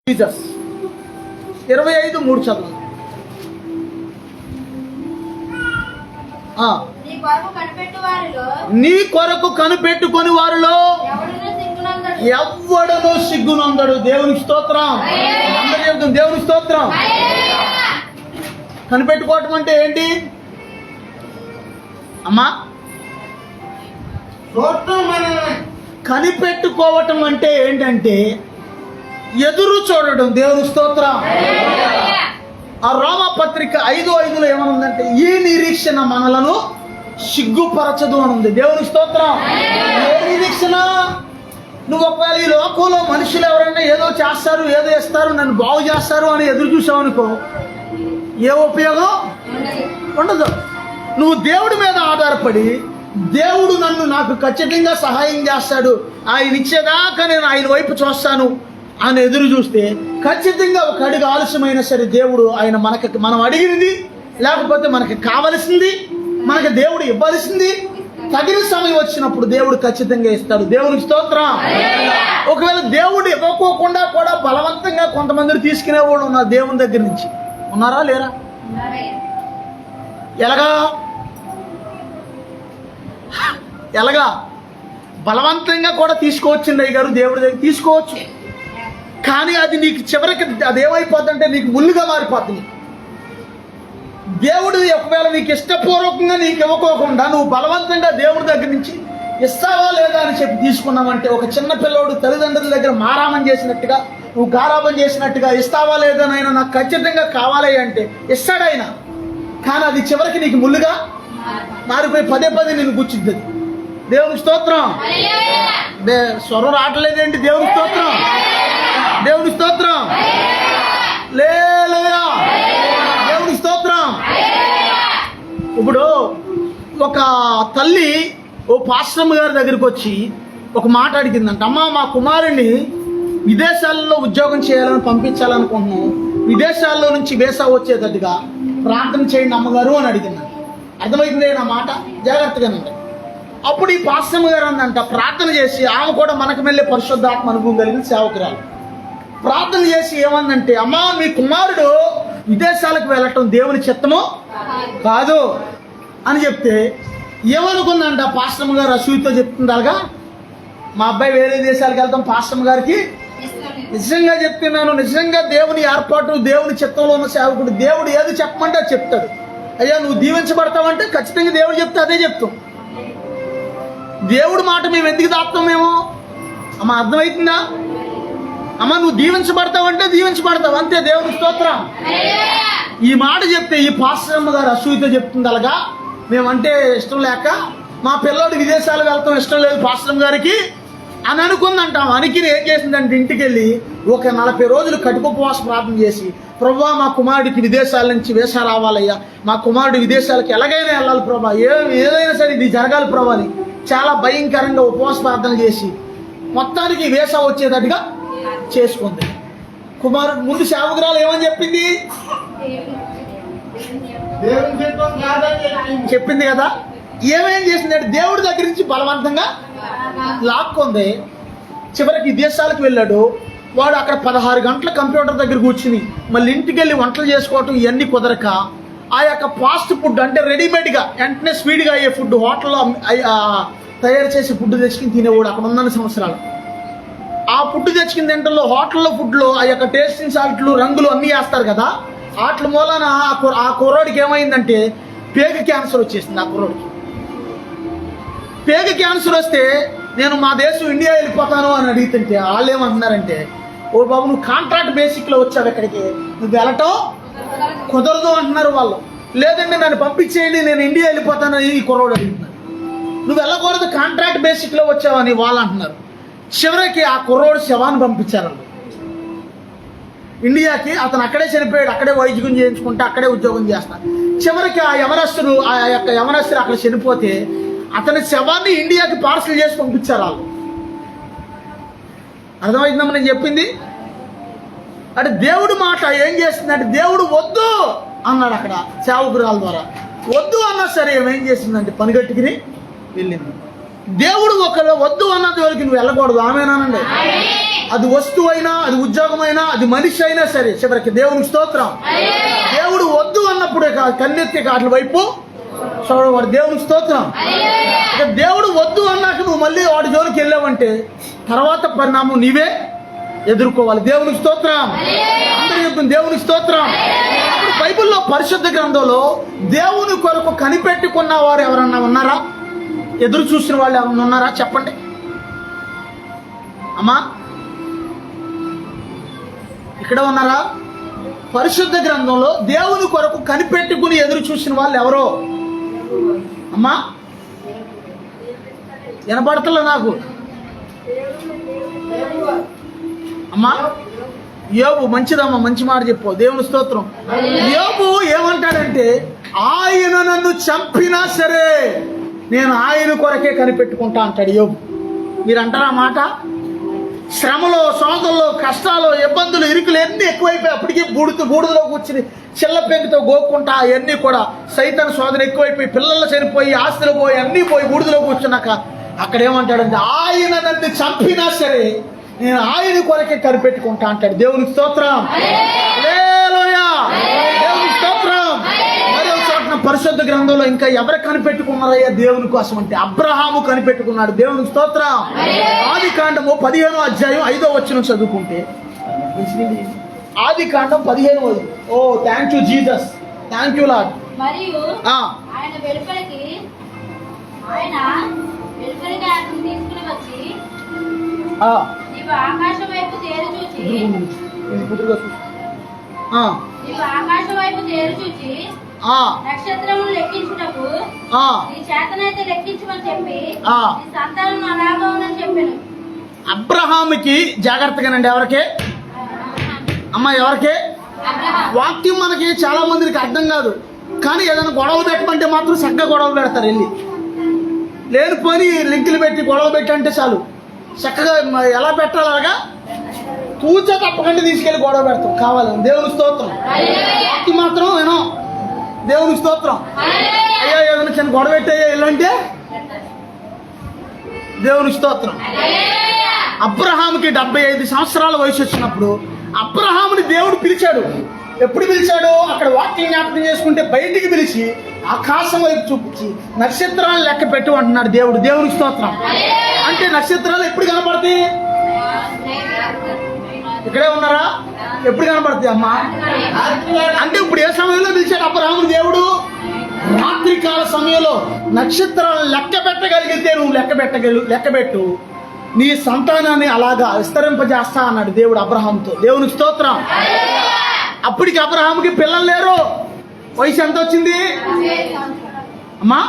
Jesus 25:3 చదువు. నీ కొరకు కనిపెట్టుకొని వారిలో ఎవ్వడనో సిగ్గునందడు. దేవునికి స్తోత్రం. అందరూ చెబుతుంది దేవునికి స్తోత్రం. కనిపెట్టుకోవటం అంటే ఏంటి అమ్మా? కనిపెట్టుకోవటం అంటే ఏంటంటే ఎదురు చూడడం. దేవుని స్తోత్రం. ఆ రోమపత్రిక 5:5 ఏమనుందంటే ఈ నిరీక్షణ మనలను సిగ్గుపరచదు అని ఉంది. దేవుని స్తోత్రం. ఏ నిరీక్షణ? నువ్వు ఒకవేళ ఈ లోకంలో మనుషులు ఎవరైనా ఏదో చేస్తారు, ఏదో ఇస్తారు, నన్ను బాగు చేస్తారు అని ఎదురు చూసావు అనుకో, ఏ ఉపయోగం ఉండదు. నువ్వు దేవుడి మీద ఆధారపడి దేవుడు నాకు ఖచ్చితంగా సహాయం చేస్తాడు, ఆయన ఇచ్చేదాకా నేను ఆయన వైపు చూస్తాను అని ఎదురు చూస్తే ఖచ్చితంగా ఒక అడుగు ఆలస్యమైనా సరే దేవుడు మనం అడిగినది లేకపోతే మనకి కావలసింది, మనకి దేవుడు ఇవ్వాల్సింది తగిన సమయం వచ్చినప్పుడు దేవుడు ఖచ్చితంగా ఇస్తాడు. దేవునికి స్తోత్రం. ఒకవేళ దేవుడు ఇవ్వకోకుండా కూడా బలవంతంగా కొంతమందిని తీసుకునేవాడు ఉన్నారు దేవుని దగ్గర నుంచి. ఉన్నారా లేరా? ఎలాగా బలవంతంగా కూడా తీసుకోవచ్చండి అయ్య గారు, దేవుడి దగ్గర తీసుకోవచ్చు. కానీ అది నీకు చివరికి అదేమైపోద్ది అంటే నీకు ముళ్ళుగా మారిపోతుంది. దేవుడు ఒకవేళ నీకు ఇష్టపూర్వకంగా నీకు ఇవ్వకోకుండా నువ్వు బలవంతంగా దేవుడి దగ్గర నుంచి ఇస్తావా లేదా అని చెప్పి తీసుకున్నామంటే, ఒక చిన్న పిల్లోడు తల్లిదండ్రుల దగ్గర మారామం చేసినట్టుగా, నువ్వు గారాబం చేసినట్టుగా ఇస్తావా లేదా నాయన నాకు ఖచ్చితంగా కావాలి అంటే ఇస్తాడు ఆయన. కానీ అది చివరికి నీకు ముళ్ళుగా మారిపోయి పదే నేను కూర్చుంది. దేవుని స్తోత్రం. స్వరం రావట్లేదేంటి? దేవుని స్తోత్రం. దేవుని స్తోత్రం. లేలుయా. దేవుని స్తోత్రం. ఇప్పుడు ఒక తల్లి ఓ పాస్టమ్ గారి దగ్గరికి వచ్చి ఒక మాట అడిగిందంట. అమ్మ, మా కుమారుని విదేశాల్లో ఉద్యోగం చేయాలని పంపించాలనుకుంటున్నాం, విదేశాల్లో నుంచి వీసా వచ్చేటట్టుగా ప్రార్థన చేయండి అమ్మగారు అని అడిగిందంట. అర్థమైందే నా మాట? జాగ్రత్తగానండి. అప్పుడు ఈ పాస్టమ్ గారు అందంట, ప్రార్థన చేసి, ఆమె కూడా మనకు వెళ్ళే పరిశుద్ధాత్మ అనుభవం కలిగిన సేవకురాలు, ప్రార్థన చేసి ఏమందంటే, అమ్మా మీ కుమారుడు విదేశాలకు వెళ్ళటం దేవుని చిత్తము కాదు అని చెప్తే ఏమనుకుందంట పాస్టమ్ గారు అసూయతో చెప్తుందాగా, మా అబ్బాయి వేరే దేశాలకు వెళ్తాం పాస్టమ్ గారికి నిజంగా చెప్తున్నాను, నిజంగా దేవుని ఏర్పాటు దేవుని చిత్తంలో ఉన్న సేవకుడు దేవుడు ఏది చెప్పమంటే అది చెప్తాడు. అయ్యా నువ్వు దీవించబడతావంటే ఖచ్చితంగా దేవుడు చెప్తే అదే చెప్తాం. దేవుడు మాట మేము ఎందుకు దాపుతాం మేము? అమ్మ అర్థమవుతుందా? అమ్మ నువ్వు దీవించబడతావంటే దీవించబడతావు అంతే. దేవుని స్తోత్రం. ఈ మాట చెప్తే ఈ పాస్టమ్మ గారు అసూయతో చెప్తుంది, అలాగా మేమంటే ఇష్టం లేక మా పిల్లోడు విదేశాలకు వెళ్తాం ఇష్టం లేదు పాస్టమ్ గారికి అని అనుకుందంటాం. అనికి ఏం చేసిందంటే ఇంటికి వెళ్ళి ఒక 40 రోజులు కటుపవాస ప్రార్థన చేసి, ప్రభువా మా కుమారుడికి విదేశాల నుంచి వీసా రావాలయ్యా, మా కుమారుడు విదేశాలకు ఎలాగైనా వెళ్ళాలి ప్రభా, ఏదైనా సరే ఇది జరగాలి ప్రభా అని చాలా భయంకరంగా ఉపవాస ప్రార్థన చేసి మొత్తానికి వీసా వచ్చేటట్టుగా చేసుకుంది. కుమారుడు ముందు సేవకురాలు ఏమని చెప్పింది? చెప్పింది కదా. ఏమేం చేసిందంటే దేవుడి దగ్గర నుంచి బలవంతంగా లాక్కుంది. చివరికి విదేశాలకు వెళ్ళాడు వాడు. అక్కడ 16 గంటల కంప్యూటర్ దగ్గర కూర్చుని మళ్ళీ ఇంటికి వెళ్ళి వంటలు చేసుకోవటం ఇవన్నీ కుదరక ఆ యొక్క ఫాస్ట్ ఫుడ్ అంటే రెడీమేడ్గా వెంటనే స్పీడ్గా అయ్యే ఫుడ్ హోటల్లో తయారు చేసి ఫుడ్ తెచ్చుకుని తినేవాడు అక్కడ ఉన్న సంవత్సరాలు. ఆ ఫుడ్ తెచ్చుకుని తింటల్లో హోటల్లో ఫుడ్లో ఆ యొక్క టేస్టింగ్ సాల్ట్లు రంగులు అన్నీ వేస్తారు కదా, వాటి మూలన ఆ కుర్రోడికి ఏమైందంటే పేగ క్యాన్సర్ వచ్చేసింది. ఆ కుర్రోడికి పేగ క్యాన్సర్ వస్తే నేను మా దేశం ఇండియా వెళ్ళిపోతాను అని అడుగుతుంటే వాళ్ళు ఏమంటున్నారంటే, ఓ బాబు నువ్వు కాంట్రాక్ట్ బేసిక్లో వచ్చావు, ఎక్కడికి నువ్వు వెళ్ళటం కుదరదు అంటున్నారు వాళ్ళు. లేదంటే నన్ను పంపించేయండి నేను ఇండియా వెళ్ళిపోతానని ఈ కుర్రోడు అడుగుతున్నారు. నువ్వు వెళ్ళకూడదు కాంట్రాక్ట్ బేసిక్లో వచ్చావని వాళ్ళు అంటున్నారు. చివరికి ఆ కుర్రోడు శవాన్ని పంపించారు ఇండియాకి. అతను అక్కడే చనిపోయాడు, అక్కడే వైద్యం చేయించుకుంటే అక్కడే ఉద్యోగం చేస్తాడు. చివరికి ఆ యవనస్తుడు అక్కడ చనిపోతే అతని శవాన్ని ఇండియాకి పార్సల్ చేసి పంపించారు వాళ్ళు. అర్థమైందమ్మా నేను చెప్పింది? అంటే దేవుడు మాట ఏం చేస్తుందంటే దేవుడు వద్దు అన్నాడు అక్కడ సేవకురాల ద్వారా. వద్దు అన్నా సరే ఏమేం చేసిందంటే పనిగట్టుకుని వెళ్ళింది. దేవుడు ఒకరు వద్దు అన్నది వరకు నువ్వు వెళ్ళకూడదు. ఆమేనానండి. అది వస్తువు అయినా, అది ఉద్యోగమైనా, అది మనిషి అయినా సరే, చివరికి దేవునికి స్తోత్రం. దేవుడు వద్దు అన్నప్పుడే కన్నెత్తి కాట్ల వైపు చూడవాడు. దేవునికి స్తోత్రం. ఇక దేవుడు వద్దు అన్నాక నువ్వు మళ్ళీ వాడి జోలికి వెళ్ళావంటే తర్వాత పరిణామం నీవే ఎదుర్కోవాలి. దేవునికి స్తోత్రం. అందరూ చెప్తుంది దేవునికి స్తోత్రం. బైబిల్లో పరిశుద్ధ గ్రంథంలో దేవుని కొరకు కనిపెట్టుకున్న వారు ఎవరన్నా ఉన్నారా? ఎదురు చూసిన వాళ్ళు ఎవరన్నా ఉన్నారా? చెప్పండి అమ్మా, ఇక్కడ ఉన్నారా? పరిశుద్ధ గ్రంథంలో దేవుని కొరకు కనిపెట్టుకుని ఎదురు చూసిన వాళ్ళు ఎవరో అమ్మా? వినపడతలే నాకు అమ్మా. యోబు, మంచిదమ్మా, మంచి మాట చెప్పు. దేవుని స్తోత్రం. యోబు ఏమంటాడంటే, ఆయన నన్ను చంపినా సరే నేను ఆయన కొరకే కనిపెట్టుకుంటా అంటాడు యోబు. మీరు అంటారా మాట? శ్రమలో, శోధనలో, కష్టాలు, ఇబ్బందులు, ఇరుకులు ఎన్ని ఎక్కువైపోయి అప్పటికీ బూడిదలో కూర్చుని చిల్ల పెంకుతో గోక్కుంటా అవన్నీ కూడా సైతాన్ శోధన ఎక్కువైపోయి పిల్లలు చనిపోయి ఆస్తులు పోయి అన్నీ పోయి బూడిదలో కూర్చున్నాక అక్కడ ఏమంటాడంటే, ఆయన నన్ను చంపినా సరే నేను ఆయన కొరకే కనిపెట్టుకుంటా అంటాడు. దేవునికి స్తోత్రం. హల్లెలూయా. దేవునికి స్తోత్రం. మరో చోట పరిశుద్ధ గ్రంథంలో ఇంకా ఎవరు కనిపెట్టుకున్నారయ్యా దేవుని కోసం అంటే అబ్రహాము కనిపెట్టుకున్నాడు. దేవునికి స్తోత్రం. ఆదికాండము 15వ అధ్యాయం 5వ వచనం చదువుకుంటే, ఆదికాండం 15వ. Oh thank you Jesus, thank you Lord. మరియు ఆయన వెలుపలికి అతను తీసుకుని వచ్చి నీవు ఆకాశం వైపు తేరు చూచి నక్షత్రములు లెక్కించుటకు నీ చేతనైతే లెక్కించమని చెప్పి నీ సంతానం అలాగా ఉందని చెప్పాను. అబ్రహాముకి జాగ్రత్తగానండి. ఎవరికే అమ్మా? ఎవరికే? వాక్యం మనకి చాలా మందికి అర్థం కాదు, కానీ ఏదైనా గొడవ పెట్టమంటే మాత్రం చక్కగా గొడవ పెడతారు. వెళ్ళి లేనిపోయి లింకులు పెట్టి గొడవ పెట్టంటే చాలు, చక్కగా ఎలా పెట్టాలి అలాగా తూచా తప్పకుండా తీసుకెళ్ళి గొడవ పెడతాం కావాలి. దేవుని స్తోత్రం. వాక్యం మాత్రం ఏనో దేవుని స్తోత్రం. అయ్యా ఏదైనా చిన్న గొడవ పెట్టయ్యా ఇల్లంటే దేవుని స్తోత్రం. అబ్రహాముకి 75 సంవత్సరాల వయసు వచ్చినప్పుడు అబ్రహాముని దేవుడు పిలిచాడు. ఎప్పుడు పిలిచాడు? అక్కడ వాక్యం జ్ఞాపకం చేసుకుంటే బయటికి పిలిచి ఆకాశం వైపు చూపించి నక్షత్రాలు లెక్క పెట్టు అంటున్నాడు దేవుడు. దేవునికి స్తోత్రం. అంటే నక్షత్రాలు ఎప్పుడు కనపడతాయి? ఇక్కడే ఉన్నారా? ఎప్పుడు కనపడతాయి అమ్మా? అంటే ఇప్పుడు ఏ సమయంలో పిలిచాడు అబ్రహాముని దేవుడు? రాత్రి కాల సమయంలో నక్షత్రాలను లెక్క పెట్టగలిగితే నువ్వు లెక్క పెట్టు, నీ సంతానాన్ని అలాగా విస్తరింపజేస్తా అన్నాడు దేవుడు అబ్రహాముతో. దేవునికి స్తోత్రం. అప్పటికి అబ్రహాముకి పిల్లలు లేరు. వయసు ఎంత వచ్చింది అమ్మా?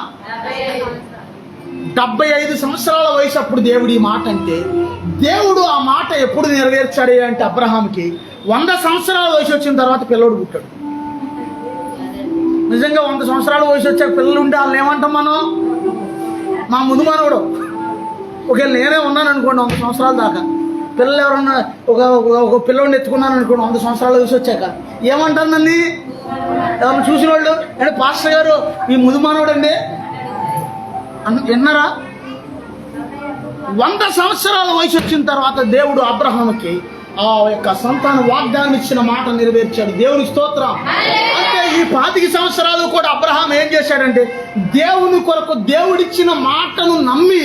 75 సంవత్సరాల వయసు అప్పుడు దేవుడు ఈ మాట అంటే, దేవుడు ఆ మాట ఎప్పుడు నెరవేర్చాడు అంటే అబ్రహాంకి 100 సంవత్సరాల వయసు వచ్చిన తర్వాత పిల్లడు పుట్టాడు. నిజంగా 100 సంవత్సరాల వయసు వచ్చాక పిల్లలు ఉంటే వాళ్ళని ఏమంటాం మనం? మా ముందు మనవడు. ఒకవేళ నేనే ఉన్నాను అనుకోండి 100 సంవత్సరాల దాకా, పిల్లలు ఎవరన్నా ఒక పిల్లడిని ఎత్తుకున్నాను అనుకోండి 100 సంవత్సరాల వయసు వచ్చాక ఏమంటారు నన్ను? ఎవరు చూసిన వాళ్ళు అంటే పాస్టర్ గారు మీ ముందు మనవడు అండి విన్నారా? 100 సంవత్సరాల వయసు వచ్చిన తర్వాత దేవుడు అబ్రహాముకి ఆ యొక్క సంతాన వాగ్దానం ఇచ్చిన మాట నెరవేర్చాడు. దేవుని స్తోత్రం. అంటే ఈ 25 సంవత్సరాలు కూడా అబ్రహాం ఏం చేశాడంటే దేవుని కొరకు దేవుడిచ్చిన మాటను నమ్మి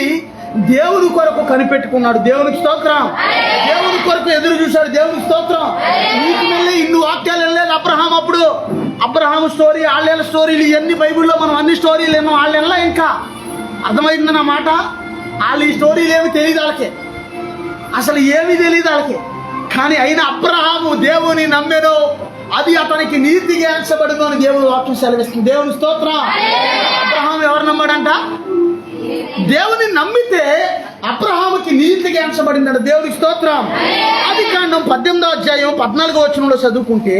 దేవుని కొరకు కనిపెట్టుకున్నాడు. దేవునికి స్తోత్రం. దేవుని కొరకు ఎదురు చూశాడు. దేవునికి స్తోత్రం. నీకు వెళ్ళి ఇన్ని వాక్యాలు వెళ్ళలేదు అబ్రహాం. అప్పుడు అబ్రహాం స్టోరీ, వాళ్ళ స్టోరీలు ఇవన్నీ బైబిల్లో మనం అన్ని స్టోరీలు ఏమో వాళ్ళ ఇంకా అర్థమైంది నా మాట. వాళ్ళు ఈ స్టోరీలు ఏమి తెలియదు వాళ్ళకి, అసలు ఏమీ తెలియదు వాళ్ళకి. కానీ అయిన అబ్రహాము దేవుని నమ్మెను, అది అతనికి నీతిగా ఎంచబడిందో అని దేవుని వాక్యం సెలవిస్తుంది. దేవుని స్తోత్రం. అబ్రహాం ఎవరు నమ్మాడంట? దేవుని నమ్మితే అబ్రహాముకి నీతిగా ఎంచబడిందంట. దేవునికి స్తోత్రం. ఆదికాండం 18వ అధ్యాయం 14వ వచనంలో చదువుకుంటే,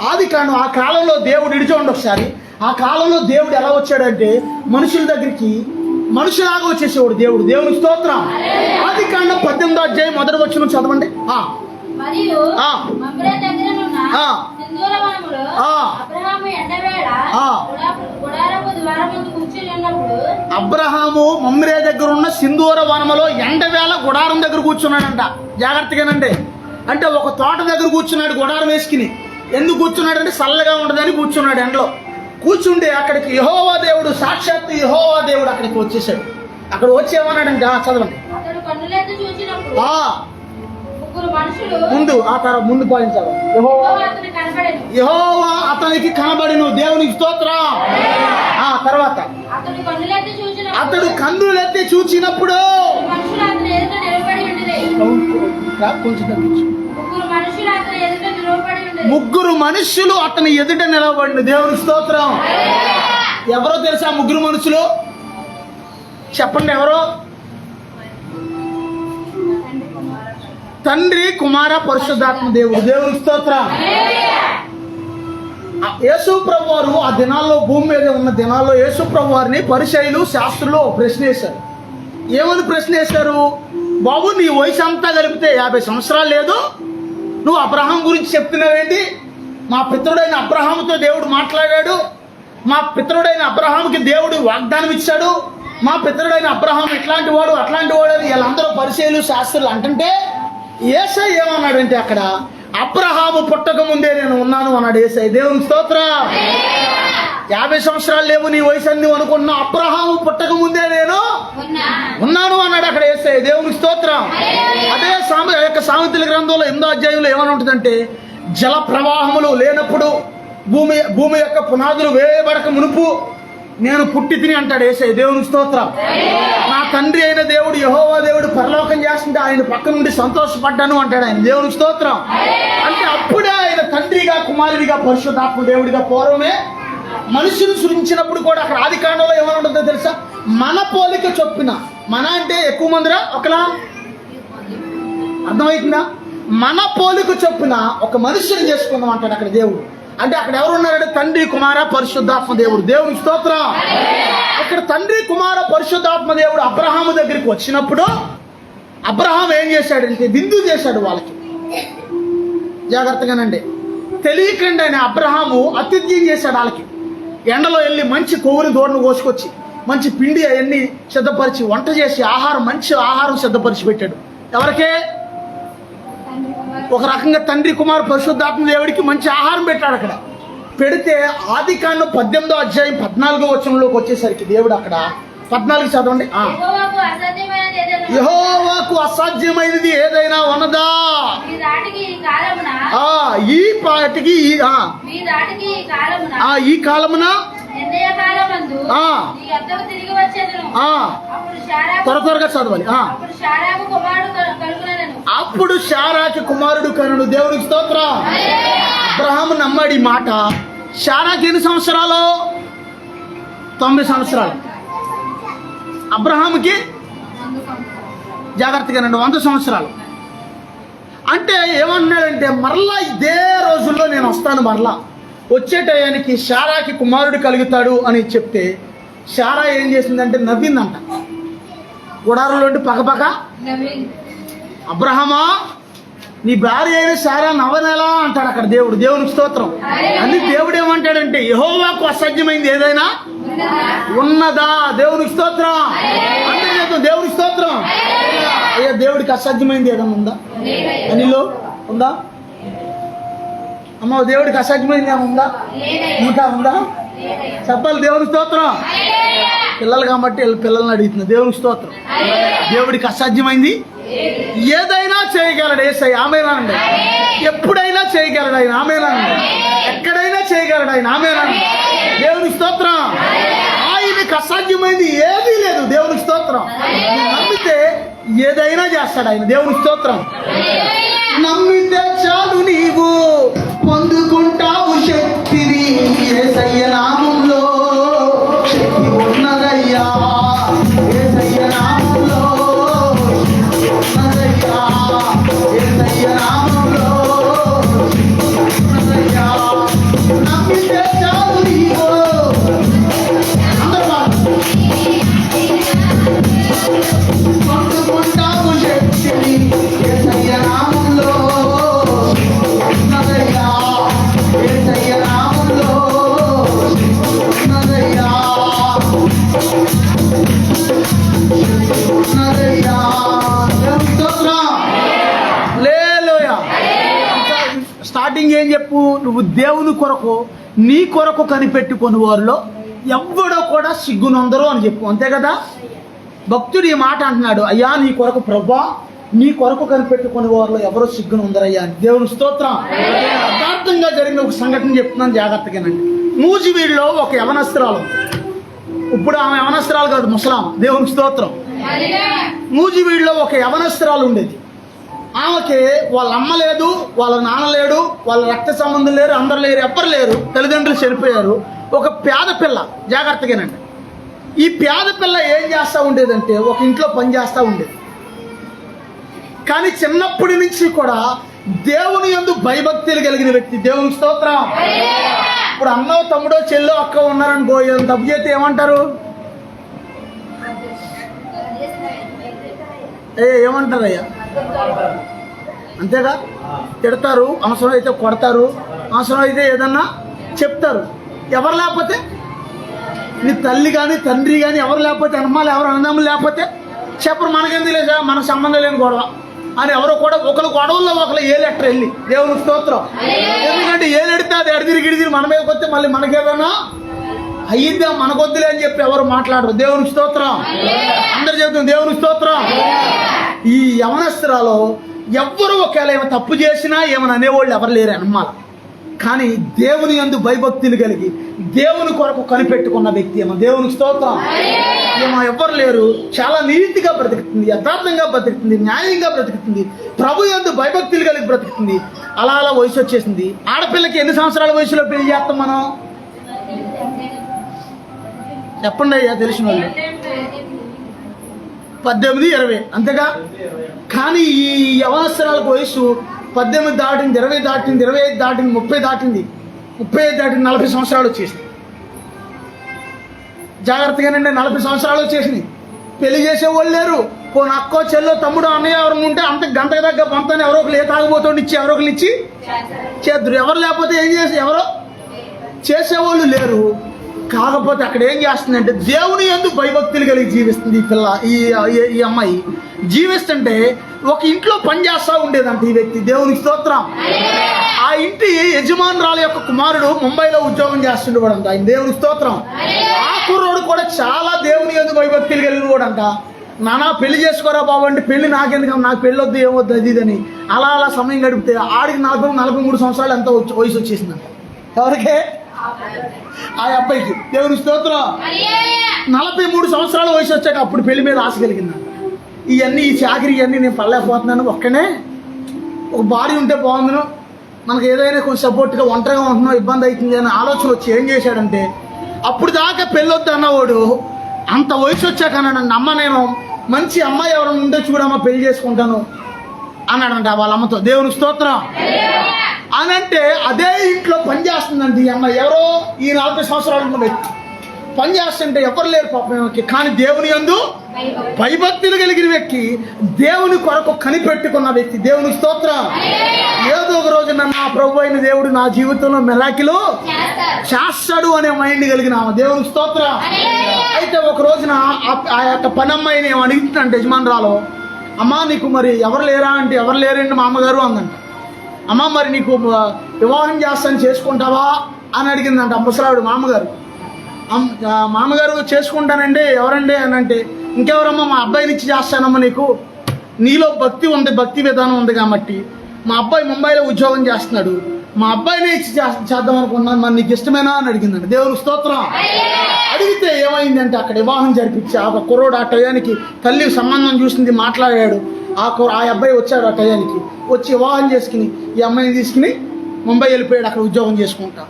ఆదికాండం ఆ కాలంలో దేవుడు ఇడిచోండి ఒకసారి. ఆ కాలంలో దేవుడు ఎలా వచ్చాడంటే మనుషుల దగ్గరికి మనుషులాగా వచ్చేసేవాడు దేవుడు. దేవునికి స్తోత్రం. ఆదికాండం 18వ అధ్యాయం 1వ వచనం చదవండి. మరియు మమ్రే దగ్గరనున్న సింధూర వనములో అబ్రహాము ఎండవేళ గుడారపు ద్వారముందు కూర్చుని ఉన్నప్పుడు అబ్రహాము మమ్రే దగ్గర ఉన్న సింధూర వనములో ఎండవేళ గుడారం దగ్గర కూర్చున్నాడంట. జాగ్రత్తగానండి. అంటే ఒక తోట దగ్గర కూర్చున్నాడు గుడారం వేసుకుని. ఎందుకు కూర్చున్నాడంటే చల్లగా ఉండదని కూర్చున్నాడు ఎండలో. కూర్చుంటే అక్కడికి యెహోవా దేవుడు, సాక్షాత్తు యెహోవా దేవుడు అక్కడికి వచ్చేసాడు. అక్కడ వచ్చేమన్నాడంటే చదవండి. అతడు కన్నులెత్తి చూచినప్పుడు ఆ ముగ్గురు మనుషులు ముందు ఆ తర్వాత ముందు పాయింట్ చదవండి. యెహోవా అతనికి కనబడెను. యెహోవా అతనికి కనబడిను. దేవునికి స్తోత్రం. ఆ తర్వాత అతడు కన్నులెత్తి చూచినప్పుడు అతడు కన్నులెత్తి చూచినప్పుడు మనుషులు అతని ఎదుట నిలబడి ఉండిరి. కొంచెం తగ్గించు. ముగ్గురు మనుషులు అతని ఎదుట నిలబడి ఉండిరి. ముగ్గురు మనుష్యులు అతని ఎదుట నిలబడి. దేవునికి స్తోత్రం. ఎవరో తెలుసా ముగ్గురు మనుషులు? చెప్పండి ఎవరో? తండ్రి, కుమార, పరిశుద్ధాత్మ దేవుడు. దేవునికి స్తోత్రం. యేసు ప్రభు వారు ఆ దినాల్లో, భూమి మీద ఉన్న దినాల్లో యేసు ప్రభు వారిని పరిసయ్యులు, శాస్త్రులు ప్రశ్న వేశారు. ఏమని ప్రశ్న వేశారు? బాబు, నీ వయసు అంతా కలిపితే 50 సంవత్సరాలు లేదు, నువ్వు అబ్రహాం గురించి చెప్తున్నావేంటి? మా పితరుడైన అబ్రహాముతో దేవుడు మాట్లాడాడు, మా పితరుడైన అబ్రహాముకి దేవుడు వాగ్దానం ఇచ్చాడు, మా పితరుడైన అబ్రహాం ఇట్లాంటి వాడు అట్లాంటి వాడు అని వీళ్ళందరూ పరిసయ్యులు, శాస్త్రులు అంటుంటే యేసయ్య ఏమన్నాడంటే అక్కడ అబ్రహాము పుట్టక ముందే నేను ఉన్నాను అన్నాడు యేసయ్య. దేవునికి స్తోత్రం. 50 సంవత్సరాలు లేవు నీ వయసు అని అనుకున్నా, అబ్రహాము పుట్టక ముందే నేను ఉన్నాను అన్నాడు అక్కడ యేసయ్య. దేవునికి స్తోత్రం. అదే సామెతల గ్రంథంలో 8వ అధ్యాయంలో ఏమని ఉంటుందంటే, జల ప్రవాహములు లేనప్పుడు, భూమి యొక్క పునాదులు వేయబడక మునుపు నేను పుట్టి తిని అంటాడు యేసయ్య. దేవునికి స్తోత్రం. నా తండ్రి అయిన దేవుడు యెహోవా దేవుడు పరలోకం చేస్తుంటే ఆయన పక్క నుండి సంతోషపడ్డాను అంటాడు ఆయన. దేవునికి స్తోత్రం. అంటే అప్పుడే ఆయన తండ్రిగా, కుమారుడిగా, పరిశుద్ధాత్మ దేవుడిగా పూర్వమే మనుషులు సృష్టించినప్పుడు కూడా అక్కడ ఆది కాండంలో ఏమని ఉంటుందో తెలుసా? మన పోలిక చొప్పున. మన అంటే ఎక్కువ మందిరా ఒకలా? అర్థమవుతుందా? మన పోలిక చొప్పున ఒక మనుషుని చేసుకుందాం అంటాడు అక్కడ దేవుడు. అంటే అక్కడ ఎవరు ఉన్నారంటే తండ్రి, కుమార, పరిశుద్ధాత్మ దేవుడు. దేవునికి స్తోత్రం. ఇక్కడ తండ్రి, కుమార, పరిశుద్ధాత్మ దేవుడు అబ్రహాము దగ్గరికి వచ్చినప్పుడు అబ్రహాం ఏం చేశాడంటే విందు చేశాడు వాళ్ళకి. జాగ్రత్తగానండి. తెలియకండి ఆయన అబ్రహాము అతిథ్యం చేశాడు వాళ్ళకి. ఎండలో వెళ్ళి మంచి కొవ్వుని దూడను కోసుకొచ్చి మంచి పిండి అవన్నీ సిద్ధపరిచి వంట చేసి మంచి ఆహారం సిద్ధపరిచి పెట్టాడు. ఎవరికే? ఒక రకంగా తండ్రి, కుమార, పరిశుద్ధాత్మ దేవుడికి మంచి ఆహారం పెట్టాడు. అక్కడ పెడితే ఆది కాండం 18వ అధ్యాయం 14వ వచనంలోకి వచ్చేసరికి దేవుడు అక్కడ 14 చదవండి. యెహోవాకు అసాధ్యమైనది ఏదైనా ఉన్నదా? ఈ పాటికి ఈ కాలమున త్వరగా చదవాలి. అప్పుడు శారాకి కుమారుడు కనుడు. దేవుడికి స్తోత్రం. అబ్రహాము నమ్మాడు ఈ మాట. శారాకి ఎన్ని సంవత్సరాలు? 90 సంవత్సరాలు. అబ్రహాముకి జాగ్రత్తగానండి 100 సంవత్సరాలు. అంటే ఏమన్నాడంటే మరలా ఇదే రోజుల్లో నేను వస్తాను, మరలా వచ్చే టయానికి శారాకి కుమారుడు కలుగుతాడు అని చెప్తే శారా ఏం చేసిందంటే నవ్విందంట. గుడారంలోండి పక్కపక్క, అబ్రహమా నీ భార్య అయిన శారా నవ్వనేలా అంటాడు అక్కడ దేవుడు. దేవునికి స్తోత్రం. అని దేవుడు ఏమంటాడంటే యెహోవాకు అసాధ్యమైంది ఏదైనా ఉన్నదా? దేవునికి స్తోత్రం. అంటే దేవునికి స్తోత్రం. అయ్యా, దేవుడికి అసాధ్యమైంది ఏదైనా ఉందా? అనిలో ఉందా? అమ్మ, దేవుడికి అసాధ్యమైంది ఏముందా? ఇంకా ఉందా? చెప్పాలి. దేవునికి స్తోత్రం. పిల్లలు కాబట్టి పిల్లల్ని అడుగుతున్నా. దేవునికి స్తోత్రం. దేవుడికి అసాధ్యమైంది ఏదైనా చేయగలడు యేసయ్య. ఆమేనండి. ఎప్పుడైనా చేయగలడు ఆయన. ఆమేనండి. ఎక్కడైనా చేయగలడు ఆయన. ఆమేనండి. దేవునికి స్తోత్రం. ఆయనకి అసాధ్యమైంది ఏదీ లేదు. దేవునికి స్తోత్రం. నమ్మితే ఏదైనా చేస్తాడు ఆయన. దేవునికి స్తోత్రం. నమ్మితే చాలు నీవు పొందుకుంటావు శక్తిని. యేసయ్య నామములో శక్తి ఉన్నదయ్యా. యేసయ్య నామములో ఉన్నదయ్యా. యేసయ్య నామములో ఉన్నదయ్యా. నమ్మితే చాలు నీవు. పొందుకుంటావు శక్తిని. యేసయ్య నామములో స్టార్టింగ్ ఏం చెప్పు, నువ్వు దేవుని కొరకు నీ కొరకు కనిపెట్టుకుని వారిలో ఎవ్వడో కూడా సిగ్గునొందరు అని చెప్పు, అంతే కదా. భక్తుడు ఈ మాట అంటున్నాడు, అయ్యా నీ కొరకు ప్రభా నీ కొరకు కనిపెట్టుకుని వారిలో ఎవరో సిగ్గునొందరయ్యా అని. దేవుని స్తోత్రం. యథార్థంగా జరిగిన ఒక సంఘటన చెప్తున్నాను, జాగ్రత్తగానండి. నూజివీడులో ఒక యవనస్త్రాలు, ఇప్పుడు ఆమె యవనస్త్రాలు కాదు, ముసలాం. దేవుని స్తోత్రం. నూజివీడులో ఒక యవనస్త్రాలు ఉండేది. ఆమెకి వాళ్ళ అమ్మ లేదు, వాళ్ళ నాన్న లేడు, వాళ్ళ రక్త సంబంధం లేరు, అందరు లేరు, ఎవ్వరు లేరు, తల్లిదండ్రులు చనిపోయారు. ఒక పేద పిల్ల, జాగ్రత్తగానండి. ఈ పేద పిల్ల ఏం చేస్తూ ఉండేదంటే ఒక ఇంట్లో పని చేస్తూ ఉండేది. కానీ చిన్నప్పటి నుంచి కూడా దేవుని యందు భయభక్తులు కలిగిన వ్యక్తి. దేవుని స్తోత్రం. ఇప్పుడు అన్నో తమ్ముడో చెల్లో అక్క ఉన్నారని పోయేది తప్పు చేస్తే ఏమంటారు? ఏమంటారయ్యా? అంతేగా, తిడతారు, అవసరం అయితే కొడతారు, అవసరం అయితే ఏదన్నా చెప్తారు. ఎవరు లేకపోతే నీ తల్లి కానీ తండ్రి కానీ ఎవరు లేకపోతే, అమ్మాలు ఎవరు అన్నదమ్ములు లేకపోతే చెప్పరు, మనకెందుకు లేదా, మనకు సంబంధం లేని గొడవ అని ఎవరో కూడా ఒకరు గొడవల్లో ఒకరు ఏలెట్టరు వెళ్ళి. దేవుని స్తోత్రం. ఎందుకంటే ఏలెడితే అది ఎడదిరిగిడిదిరి మన మీదకి వస్తే మళ్ళీ మనకేదన్నా అయ్యిద్దాం, మనకొద్దులే అని చెప్పి ఎవరు మాట్లాడరు. దేవుని స్తోత్రం. అందరు చెబుతుంది దేవుని స్తోత్రం. ఈ యవనస్త్రాలు ఎవ్వరు ఒకవేళ ఏమైనా తప్పు చేసినా ఏమైనా అనేవాళ్ళు ఎవరు లేరు అమ్మాల. కానీ దేవుని యందు భయభక్తులు కలిగి దేవుని కొరకు కనిపెట్టుకున్న వ్యక్తి ఏమో. దేవుని స్తోత్రం. ఏమో ఎవ్వరు లేరు, చాలా నీతిగా బ్రతుకుతుంది, యథార్థంగా బ్రతుకుతుంది, న్యాయంగా బ్రతుకుతుంది, ప్రభు యందు భయభక్తులు కలిగి బ్రతుకుతుంది. అలా అలా వయసు వచ్చేసింది. ఆడపిల్లకి ఎన్ని సంవత్సరాల వయసులో పెళ్లి చేస్తాం మనం? చెప్పండి అయ్యా, తెలిసిన వాళ్ళు. 18, 20 అంతేగా. కానీ ఈ యవనస్త్రాలకు వయసు 18 దాటింది, 20 దాటింది, 25 దాటింది, 30 దాటింది, 35 దాటింది, 40 సంవత్సరాలు వచ్చేసింది. జాగ్రత్తగానండి, 40 సంవత్సరాలు వచ్చేసినాయి. పెళ్లి చేసేవాళ్ళు లేరు. పోనీ అక్కో చెల్లో తమ్ముడు అన్నయ్య ఎవరు ఉంటే అంత గంటకు దగ్గర పంతాన్ని ఎవరో ఒకరు ఏ తాగుబోతోండి ఇచ్చి ఎవరో ఒకరు ఇచ్చి చేద్దరు. ఎవరు లేకపోతే ఏం చేసి ఎవరో చేసేవాళ్ళు లేరు. కాకపోతే అక్కడ ఏం చేస్తుందంటే దేవుని యందు భయభక్తులు కలిగి జీవిస్తుంది ఈ పిల్ల, ఈ అమ్మాయి జీవిస్తుంటే ఒక ఇంట్లో పని చేస్తూ ఉండేదంట ఈ వ్యక్తి. దేవునికి స్తోత్రం. ఆ ఇంటి యజమానురాలు యొక్క కుమారుడు ముంబైలో ఉద్యోగం చేస్తుండేవాడంట. ఆయన దేవుని స్తోత్రం. ఆ కుర్రోడు కూడా చాలా దేవుని యందు భయభక్తులు కలిగిన వాడంట. నానా పెళ్లి చేసుకోరా బాబు అంటే, పెళ్లి నాకెందుకు, నాకు పెళ్ళి వద్దు ఏమొద్దు అది ఇదని అలా అలా సమయం గడిపితే ఆడికి 43 సంవత్సరాలు ఎంత వయసు వచ్చేసిందంట. ఎవరికే? ఆ అబ్బాయికి. దేవుని స్తోత్రం. 43 సంవత్సరాల వయసు వచ్చాక అప్పుడు పెళ్లి మీద ఆశ కలిగిందంట. ఇవన్నీ ఈ చాకరీ ఇవన్నీ నేను పడలేకపోతున్నాను, ఒక్కనే ఒక భార్య ఉంటే బాగుందును, మనకు ఏదైనా కొంచెం సపోర్ట్గా ఒంటరిగా ఉంటున్నాం, ఇబ్బంది అవుతుంది అని ఆలోచన వచ్చి ఏం చేశాడంటే, అప్పుడు దాకా పెళ్ళొద్దు అన్నవాడు అంత వయసు వచ్చాక అన్నాడు, అమ్మ నేను మంచి అమ్మాయి ఎవరైనా ఉంటే చూడమ్మా పెళ్లి చేసుకుంటాను అన్నాడంట వాళ్ళ అమ్మతో. దేవుని స్తోత్రం. అని అంటే అదే ఇంట్లో పని చేస్తుందండి ఈ అమ్మాయి. ఎవరో ఈ 40 సంవత్సరాలు వ్యక్తి పని చేస్తుంటే ఎవరు లేరు పాపం. కానీ దేవుని యందు భయభక్తులు కలిగిన వ్యక్తి, దేవుని కొరకు కనిపెట్టుకున్న వ్యక్తి. దేవుని స్తోత్రం. ఏదో ఒక రోజు నా ప్రభు అయిన దేవుడు నా జీవితంలో మెరాకిలు చేస్తాడు అనే మైండ్ కలిగిన దేవుని స్తోత్రం. అయితే ఒక రోజున ఆ యొక్క పని అమ్మాయిని ఏమో అడుగుతుందంటే యజమానురాలు, అమ్మా నీకు మరి ఎవరు లేరా అంటే, ఎవరు లేరండి మా అమ్మగారు అందంట. అమ్మ మరి నీకు వివాహం చేస్తాను చేసుకుంటావా అని అడిగిందంట ముసలావిడ మామగారు. మామగారు చేసుకుంటానండి, ఎవరండి అని అంటే, ఇంకెవరమ్మా మా అబ్బాయిని ఇచ్చి చేస్తానమ్మా, నీకు నీలో భక్తి ఉంది, భక్తి విధానం ఉంది కాబట్టి మా అబ్బాయి ముంబైలో ఉద్యోగం చేస్తున్నాడు, మా అబ్బాయిని ఇచ్చి చేద్దాం అనుకున్నాను, మరి నీకు ఇష్టమేనా అని అడిగిందండి. దేవుని స్తోత్రం. అడిగితే ఏమైందంటే అక్కడ వివాహం జరిపించి ఆ కుర్రోడు ఆ టయానికి తల్లి సంబంధం చూసింది, మాట్లాడాడు. ఆ అబ్బాయి వచ్చాడు ఆ టయానికి, వచ్చి వివాహం చేసుకుని ఈ అమ్మాయిని తీసుకుని ముంబై వెళ్ళిపోయాడు, అక్కడ ఉద్యోగం చేసుకుంటా.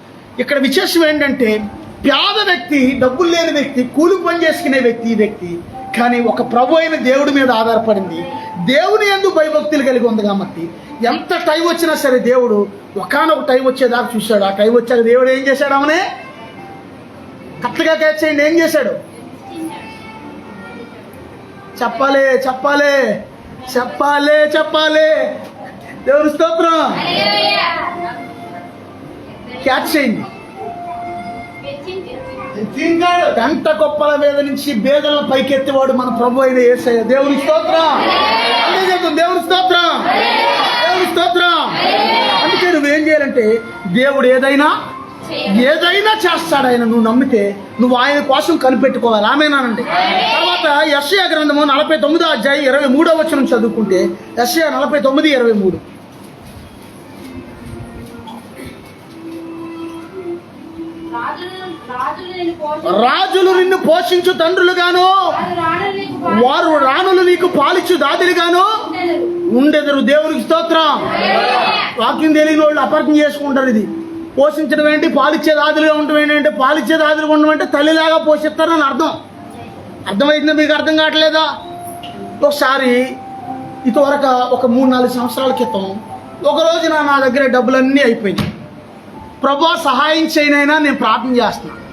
ఇక్కడ విశేషం ఏంటంటే పేద వ్యక్తి, డబ్బులు లేని వ్యక్తి, కూలి పని చేసుకునే వ్యక్తి ఈ వ్యక్తి. కానీ ఒక ప్రభు అయిన దేవుడి మీద ఆధారపడింది, దేవుని యందు భయభక్తులు కలిగి ఉంది కాబట్టి ఎంత టైం వచ్చినా సరే దేవుడు ఒకానొక టైం వచ్చేదాకా చూశాడు. ఆ టైం వచ్చాక దేవుడు ఏం చేశాడు? ఆమెనే కరెక్ట్గా క్యాచ్ చేయండి. ఏం చేశాడు? చెప్పాలి చెప్పాలి చెప్పాలి చెప్పాలి. దేవుని స్తోత్రం. క్యాచ్ చేయండి. గంట గొప్పల మీద నుంచి బేదల పైకెత్తివాడు మన ప్రభు అయిన యేసయ్య. దేవుని స్తోత్రం. దేవుని స్తోత్రం. దేవుని స్తోత్రం. అందుకే నువ్వేం చేయాలి? చేయాలంటే దేవుడు ఏదైనా చేస్తాడు. ఆయన నువ్వు నమ్మితే నువ్వు ఆయన కోసం కనిపెట్టుకోవాలి. ఆమేనండి. తర్వాత యెషయా గ్రంథము 49వ అధ్యాయం 23వ వచనం చదువుకుంటే, యెషయా 49:23. రాజులు నిన్ను పోషించు తండ్రులుగాను, వారు రాణులు నీకు పాలిచ్చు దాదులుగాను ఉండెదరు. దేవునికి స్తోత్రం. వాక్యం తెలియని వాళ్ళు అపార్థం చేసుకుంటారు. ఇది పోషించడం ఏంటి, పాలిచ్చే దాదులుగా ఉండటం ఏంటంటే, పాలిచ్చే దాదులుగా ఉండడం అంటే తల్లిలాగా పోషిస్తారని అర్థమైందా? మీకు అర్థం కావట్లేదా? ఒకసారి ఇంతవరకు ఒక 3-4 సంవత్సరాల క్రితం ఒక రోజున నా దగ్గర డబ్బులన్నీ అయిపోయినాయి. ప్రభువా సహాయం చేయనైనా నేను ప్రార్థన చేస్తున్నాను.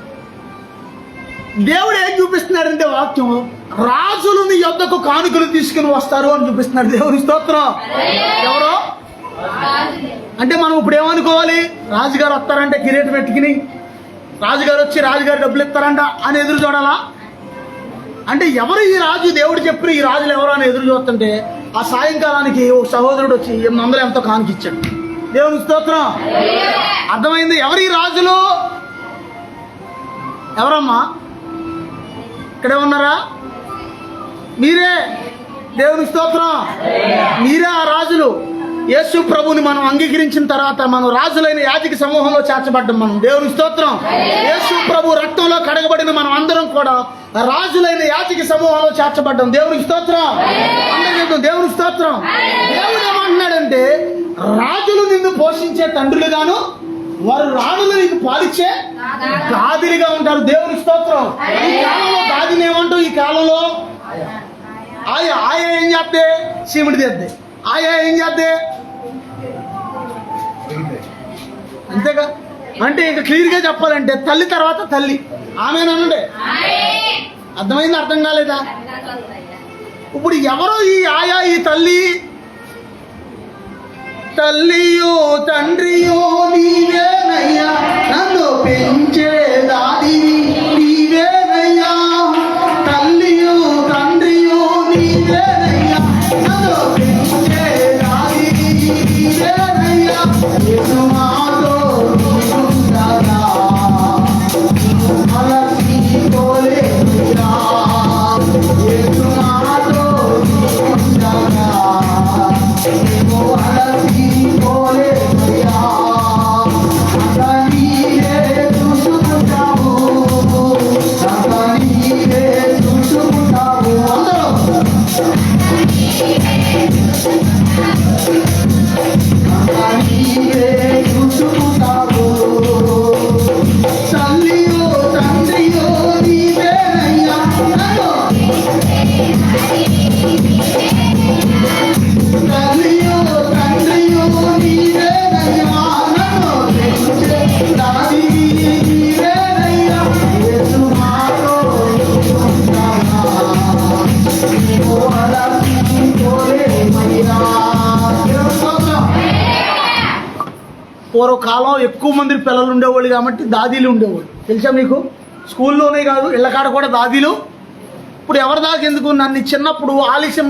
దేవుడు ఏం చూపిస్తున్నాడంటే వాక్యం, రాజులు నీ యొద్దకు కానుకలు తీసుకుని వస్తారు అని చూపిస్తున్నాడు. దేవుని స్తోత్రం. ఎవరో అంటే మనం ఇప్పుడు ఏమనుకోవాలి? రాజుగారు వస్తారంటే కిరీటం పెట్టుకుని, రాజుగారు వచ్చి రాజుగారు డబ్బులు ఇస్తారంట అని ఎదురు చూడాలా? అంటే ఎవరు ఈ రాజు? దేవుడు చెప్పిన ఈ రాజులు ఎవరు అని ఎదురు చూస్తుంటే, ఆ సాయంకాలానికి ఒక సహోదరుడు వచ్చి 800 ఎంతో కానుకిచ్చాడు. దేవుని స్తోత్రం. అర్థమైంది? ఎవరు ఈ రాజులు? ఎవరమ్మా? ఇక్కడే ఉన్నారా? మీరే. దేవుని స్తోత్రం. మీరే ఆ రాజులు. యేసు ప్రభుని మనం అంగీకరించిన తర్వాత మనం రాజులైన యాజక సమూహంలో చేర్చబడ్డం. మనం దేవుని స్తోత్రం. యేసు ప్రభు రక్తంలో కడగబడిన మనం అందరం కూడా రాజులైన యాజక సమూహంలో చేర్చబడ్డం. దేవునికి స్తోత్రం. అందరికీ దేవుని స్తోత్రం. దేవుడు ఏమంటున్నాడంటే, రాజులు నిన్ను పోషించే తండ్రులుగాను, వారు రాణులు నీకు పాలిచ్చే దాదిలుగా ఉంటారు. దేవుని స్తోత్రం. ఈ కాలంలో దాదిని ఏమంటావు? ఈ కాలంలో ఆయా ఏం చేస్తే చీమిడి తెద్దే, ఆయా ఏం చేద్దే, అంతేగా. అంటే ఇక క్లియర్గా చెప్పాలంటే తల్లి తర్వాత తల్లి. ఆమెనండి. అర్థమైంది? అర్థం కాలేదా? ఇప్పుడు ఎవరో ఈ ఆయా, ఈ తల్లి? తల్లియో తండ్రియో నీవేనయ్యా, నన్ను పెంచే దాదివి నీవేనయ్యా. తల్లియో తండ్రియో నీవేనయ్యా, నన్ను పెంచే దాదివి నీవేనయ్యా. యేసు మాతో నీవుండగా అలసిపోలేదురా. యేసు మాతో నీవుండగా పూర్వకాలం ఎక్కువ మంది పిల్లలు ఉండేవాళ్ళు కాబట్టి దాదీలు ఉండేవాళ్ళు. తెలుసా మీకు? స్కూల్లోనే కాదు, ఇళ్ళకాడ కూడా దాదీలు. ఇప్పుడు ఎవరి దాకా ఎందుకు? నన్ను చిన్నప్పుడు ఆలస్యం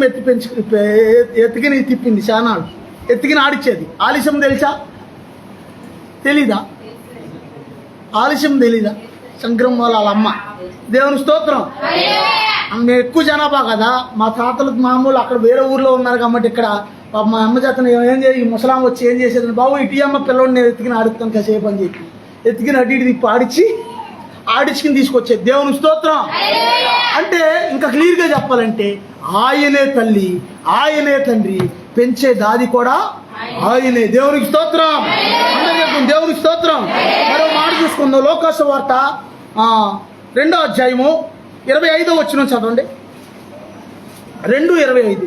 ఎత్తికిని తిప్పింది. చానాడు ఎత్తికిని ఆడిచ్చేది. ఆలస్యం తెలుసా? తెలీదా? ఆలస్యం తెలీదా? శంకరం వాళ్ళ అమ్మ. దేవుని స్తోత్రం. మేము ఎక్కువ జనాభా కదా, మా తాతలకు మామూలు అక్కడ వేరే ఊర్లో ఉన్నారు కాబట్టి ఇక్కడ మా అమ్మ చేతను ఏం చేసి ముసలాం వచ్చి ఏం చేసేది, బాబు ఇటీ అమ్మ పిల్లడిని నేను ఎత్తుకుని ఆడుతాను కాసేపు అని చెప్పి ఎత్తుకుని అటు ఇటు తిప్పి ఆడించుకుని తీసుకొచ్చేది. దేవుని స్తోత్రం. అంటే ఇంకా క్లియర్గా చెప్పాలంటే ఆయనే తల్లి, ఆయనే తండ్రి, పెంచే దాది కూడా ఆయనే. దేవునికి స్తోత్రం. దేవునికి స్తోత్రం. మరో మాట చూసుకుందాం. లోకాసు వార్త 2వ అధ్యాయము 25వ వచనం చదవండి. 2:25.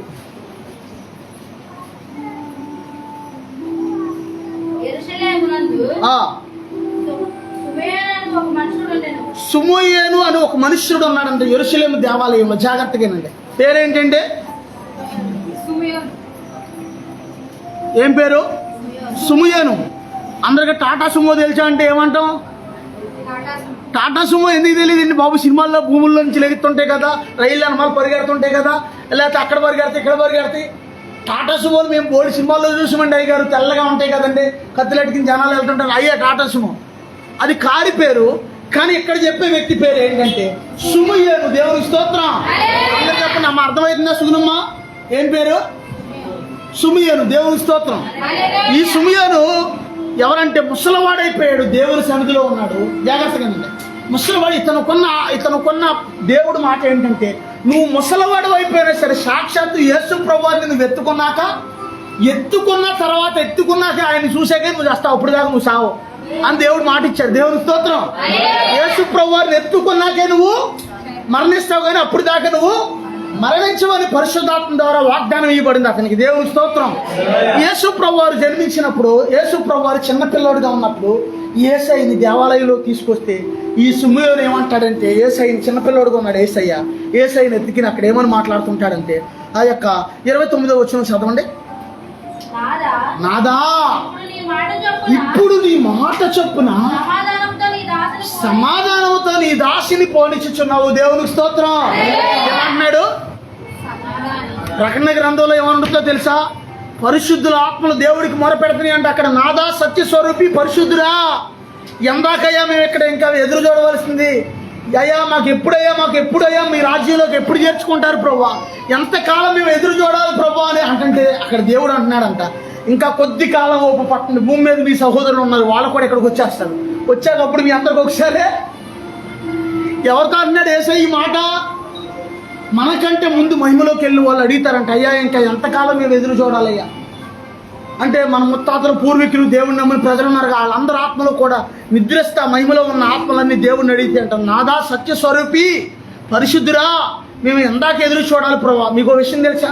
సుమోయేను అని ఒక మనుష్యుడు ఉన్నాడంటే యెరూషలేము దేవాలయంలో. జాగ్రత్తగానండి. పేరేంటంటే? ఏం పేరు? సుమోయేను. అందరికి టాటా సుమో తెలుసా అంటే ఏమంటాం? టాటా సుమో ఎందుకు తెలియదండి బాబు? సినిమాల్లో భూముల నుంచి లెగుతుంటాయి కదా, రైళ్ళు అనమాలు పరిగెడుతుంటాయి కదా, లేకపోతే అక్కడ పరిగెడతాయి ఇక్కడ పరిగెడతాయి. టాటా సుమోలు మేము బోడి సినిమాల్లో చూసామండి అయ్య గారు, తెల్లగా ఉంటాయి కదండి, కత్తిలెట్టుకుని జనాలు వెళ్తుంటారు, అయ్యే టాటా సుమో. అది కారి పేరు. కానీ ఇక్కడ చెప్పే వ్యక్తి పేరు ఏంటంటే సుమయ్యను. దేవుని స్తోత్రం. అందరూ చెప్పండి అమ్మ, అర్థమవుతుందా? సుగుణమ్మ ఏం పేరు? సుమయ్యను. దేవుని స్తోత్రం. ఈ సుమయ్యను ఎవరంటే ముసలవాడైపోయాడు, దేవుని సన్నిధిలో ఉన్నాడు. జాగ్రత్తగా ముసలివాడు. ఇతనుకున్న దేవుడు మాట ఏంటంటే నువ్వు ముసలివాడు అయిపోయినా సరే సాక్షాత్తు యేసు ప్రభువారిని నువ్వు ఎత్తుకున్నాక ఆయన చూసాకే నువ్వు చేస్తావు, అప్పుడు దాకా నువ్వు సావు అని దేవుడు మాట ఇచ్చాడు. దేవుని స్తోత్రం. యేసు ప్రభువారిని ఎత్తుకున్నాకే నువ్వు మరణిస్తావు, కానీ అప్పుడు దాకా నువ్వు మరణించమని పరిశుద్ధాత్మ ద్వారా వాగ్దానం ఇవ్వబడింది అతనికి. దేవుని స్తోత్రం. యేసు ప్రభువారు జన్మించినప్పుడు, యేసు ప్రభువారు చిన్నపిల్లోడుగా ఉన్నప్పుడు యేసయ్యని దేవాలయంలో తీసుకొస్తే ఈ సుమయోను ఏమంటాడంటే, యేసయ్యని చిన్నపిల్లోడుగా ఉన్నాడు యేసయ్యని ఎత్తికిని అక్కడ ఏమని మాట్లాడుతుంటాడంటే, ఆ యొక్క 29వ వచనం చదవండి. నాదా ఇప్పుడు నీ మాట చొప్పున సమాధానంతో నీ దాసిని పోనిచ్చుచున్నావు. దేవునికి స్తోత్రం. ఏమంటున్నాడు? ప్రకటన గ్రంథంలో ఏమనుంటుందో తెలుసా? పరిశుద్ధుల ఆత్మలు దేవుడికి మొరపెడుతున్నాయి అంటే అక్కడ నాదా సత్యస్వరూపి పరిశుద్ధుడా, ఎందాకయ్యా మేము ఇక్కడ ఇంకా ఎదురు చూడవలసింది? అయ్యా మాకు ఎప్పుడయ్యా మీ రాజ్యంలోకి ఎప్పుడు చేర్చుకుంటారు ప్రభువా? ఎంతకాలం మేము ఎదురు చూడాలి ప్రభువా అని అంటే అక్కడ దేవుడు అంటున్నాడంట, ఇంకా కొద్ది కాలం ఓపు పట్టండి, భూమి మీద మీ సహోదరులు ఉన్నారు, వాళ్ళు కూడా ఇక్కడికి వచ్చేస్తారు. వచ్చాకప్పుడు మీ అందరికి ఒకసారి ఎవరితో అంటున్నాడు యేసయ్య ఈ మాట? మనకంటే ముందు మహిమలోకి వెళ్ళి వాళ్ళు అడుగుతారంట, అయ్యా ఇంకా ఎంతకాలం మేము ఎదురు చూడాలయ్యా అంటే మన ముత్తాతలు పూర్వీకులు దేవుడిని నమ్మిన ప్రజలు ఉన్నారు, వాళ్ళందరూ ఆత్మలో కూడా నిద్రిస్తా మహిమలో ఉన్న ఆత్మలన్నీ దేవుడిని అడిగితే అంటాం, నాదా సత్యస్వరూపి పరిశుద్ధురా మేము ఎందాక ఎదురు చూడాలి ప్రభా. మీకు విషయం తెలుసా?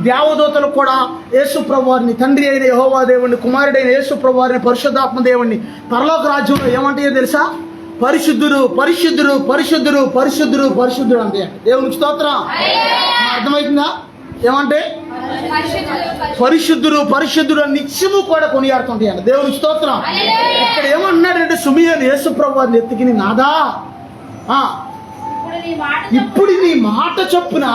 దేవదూతలు కూడా యేసు ప్రభువారిని, తండ్రి అయిన యెహోవా దేవుడిని, కుమారుడైన యేసు ప్రభువారిని, పరిశుద్ధాత్మ దేవుడిని పరలోక రాజ్యంలో ఏమంటాయో తెలుసా? పరిశుద్ధుడు పరిశుద్ధుడు పరిశుద్ధుడు పరిశుద్ధుడు పరిశుద్ధుడు అంటే. దేవునికి స్తోత్రం. అర్థమవుతుందా? ఏమంటే పరిశుద్ధుడు పరిశుద్ధుడు అని నిత్యము కూడా కొనియాడుతుంటాయి అంట. దేవునికి స్తోత్రం. ఇక్కడ ఏమంటున్నాడంటే సుమయోను యేసు ప్రభువారిని ఎత్తుకుని, నాదా ఇప్పుడు నీ మాట చొప్పున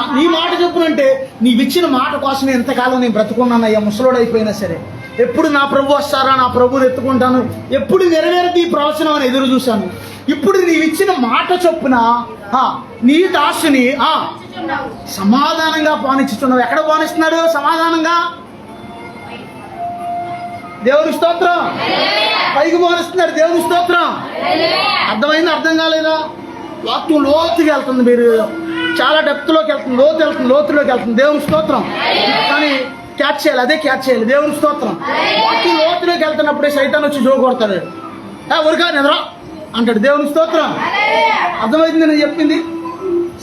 అంటే నీవిచ్చిన మాట కోసం ఎంతకాలం నేను బ్రతుకున్నానయ్యా, ముసలోడు అయిపోయినా సరే ఎప్పుడు నా ప్రభు వస్తారా, నా ప్రభుని ఎత్తుకుంటాను, ఎప్పుడు నెరవేరుతుంది ఈ ప్రవచనం అని ఎదురు చూశాను. ఇప్పుడు నీవిచ్చిన మాట చొప్పున నీ దాసుని సమాధానంగా పానిస్తున్నావు. ఎక్కడ పానిస్తున్నాడు? సమాధానంగా. దేవుని స్తోత్రం. పైకి పానిస్తున్నాడు. దేవుని స్తోత్రం. అర్థమైంది? అర్థం కాలేదా? వాక్యం లోతుకి వెళ్తుంది, మీరు చాలా డెప్త్లోకి వెళ్తుంది, లోతులోకి వెళ్తుంది. దేవుని స్తోత్రం. కానీ క్యాచ్ చేయాలి, అదే క్యాచ్ చేయాలి. దేవుని స్తోత్రం. వాక్యం లోతులోకి వెళ్తున్నప్పుడే సైతాన్ వచ్చి జోగు కొడతాడు, ఊరికా నిద్రా అంటాడు. దేవుని స్తోత్రం. అర్థమైంది నేను చెప్పింది?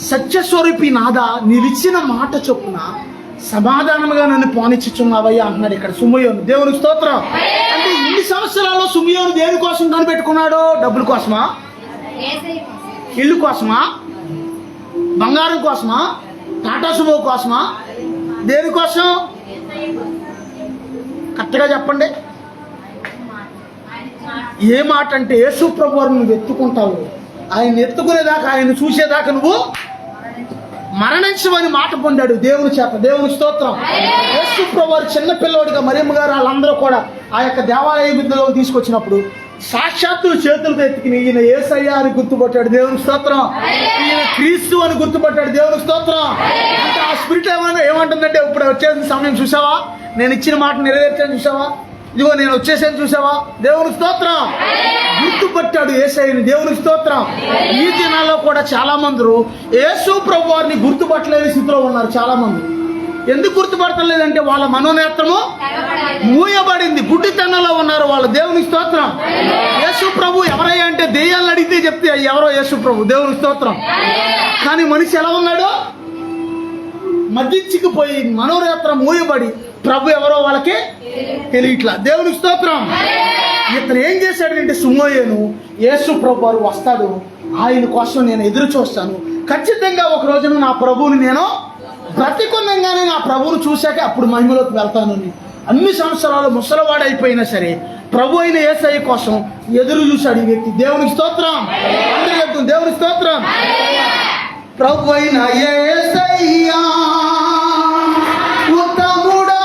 సత్యస్వరూపి నాదా నీవిచ్చిన మాట చొప్పున సమాధానముగా నన్ను పోనిచ్చుచున్నావయ్యా అంటున్నాడు ఇక్కడ సుమయోను. దేవుని స్తోత్రం. అంటే ఇన్ని సంవత్సరాల్లో సుమయోను దేనికోసం కనిపెట్టుకున్నాడు? డబ్బుల కోసమా? ఇల్లు కోసమా? బంగారం కోసమా? టాటా సుమో కోసమా? దేనికోసం? కరెక్ట్గా చెప్పండి. ఏ మాట అంటే యేసు ప్రభువుని నువ్వు ఎత్తుకుంటావు, ఆయన ఎత్తుకునేదాకా, ఆయన చూసేదాకా నువ్వు మరణించమని మాట పొందాడు దేవుని చేత. దేవుని స్తోత్రం. యేసు ప్రభువు చిన్న పిల్లవాడిగా మరియమ్మ గారు వాళ్ళందరూ కూడా ఆ యొక్క దేవాలయ విద్యలో తీసుకొచ్చినప్పుడు సాక్షాత్తు చేతులతో ఎత్తుకుని ఈయన యేసయ్య అని గుర్తుపట్టాడు. దేవుని స్తోత్రం. ఈయన క్రీస్తు అని గుర్తుపట్టాడు. దేవుని స్తోత్రం. అంటే ఆ స్పిరిట్ ఏమంటుందంటే ఇప్పుడు వచ్చేసిన సమయం చూసావా, నేను ఇచ్చిన మాట నెరవేర్చాను చూసావా, ఇదిగో నేను వచ్చేసాను చూసావా. దేవుని స్తోత్రం. గుర్తుపట్టాడు యేసయ్యని. దేవుని స్తోత్రం. ఈ దినాల్లో కూడా చాలా మంది యేసు ప్రభువారిని గుర్తుపట్టలేని స్థితిలో ఉన్నారు చాలా మంది. ఎందుకు గుర్తుపడతలేదంటే వాళ్ళ మనోనేత్రము మూయబడింది, గుడ్డితనంలో ఉన్నారు వాళ్ళు. దేవుని స్తోత్రం. యేసు ప్రభు ఎవరయ్యా అంటే దెయ్యాలను అడిగితే చెప్తే ఎవరో యేసు ప్రభు. దేవుని స్తోత్రం. కానీ మనిషి ఎలా ఉన్నాడు? మధ్యించుకుపోయి మనోనేత్రం మూయబడి ప్రభు ఎవరో వాళ్ళకి తెలియట్లా. దేవుని స్తోత్రం. ఇతను ఏం చేశాడంటే సుమయోను, యేసు ప్రభు వారు వస్తాడు, ఆయన కోసం నేను ఎదురు చూస్తాను, ఖచ్చితంగా ఒక రోజున నా ప్రభువుని నేను బ్రతికున్నంగానే నా ప్రభువును చూశాక అప్పుడు మహిమలోకి వెళ్తాను. అన్ని సంవత్సరాలు ముసలివాడు అయిపోయినా సరే ప్రభు అయిన యేసయ్య కోసం ఎదురు చూశాడు ఈ వ్యక్తి. దేవునికి స్తోత్రం. అందరూ చెప్తుంది దేవుని స్తోత్రం. ప్రభు అయిన యేసయ్య ఉత్తముడా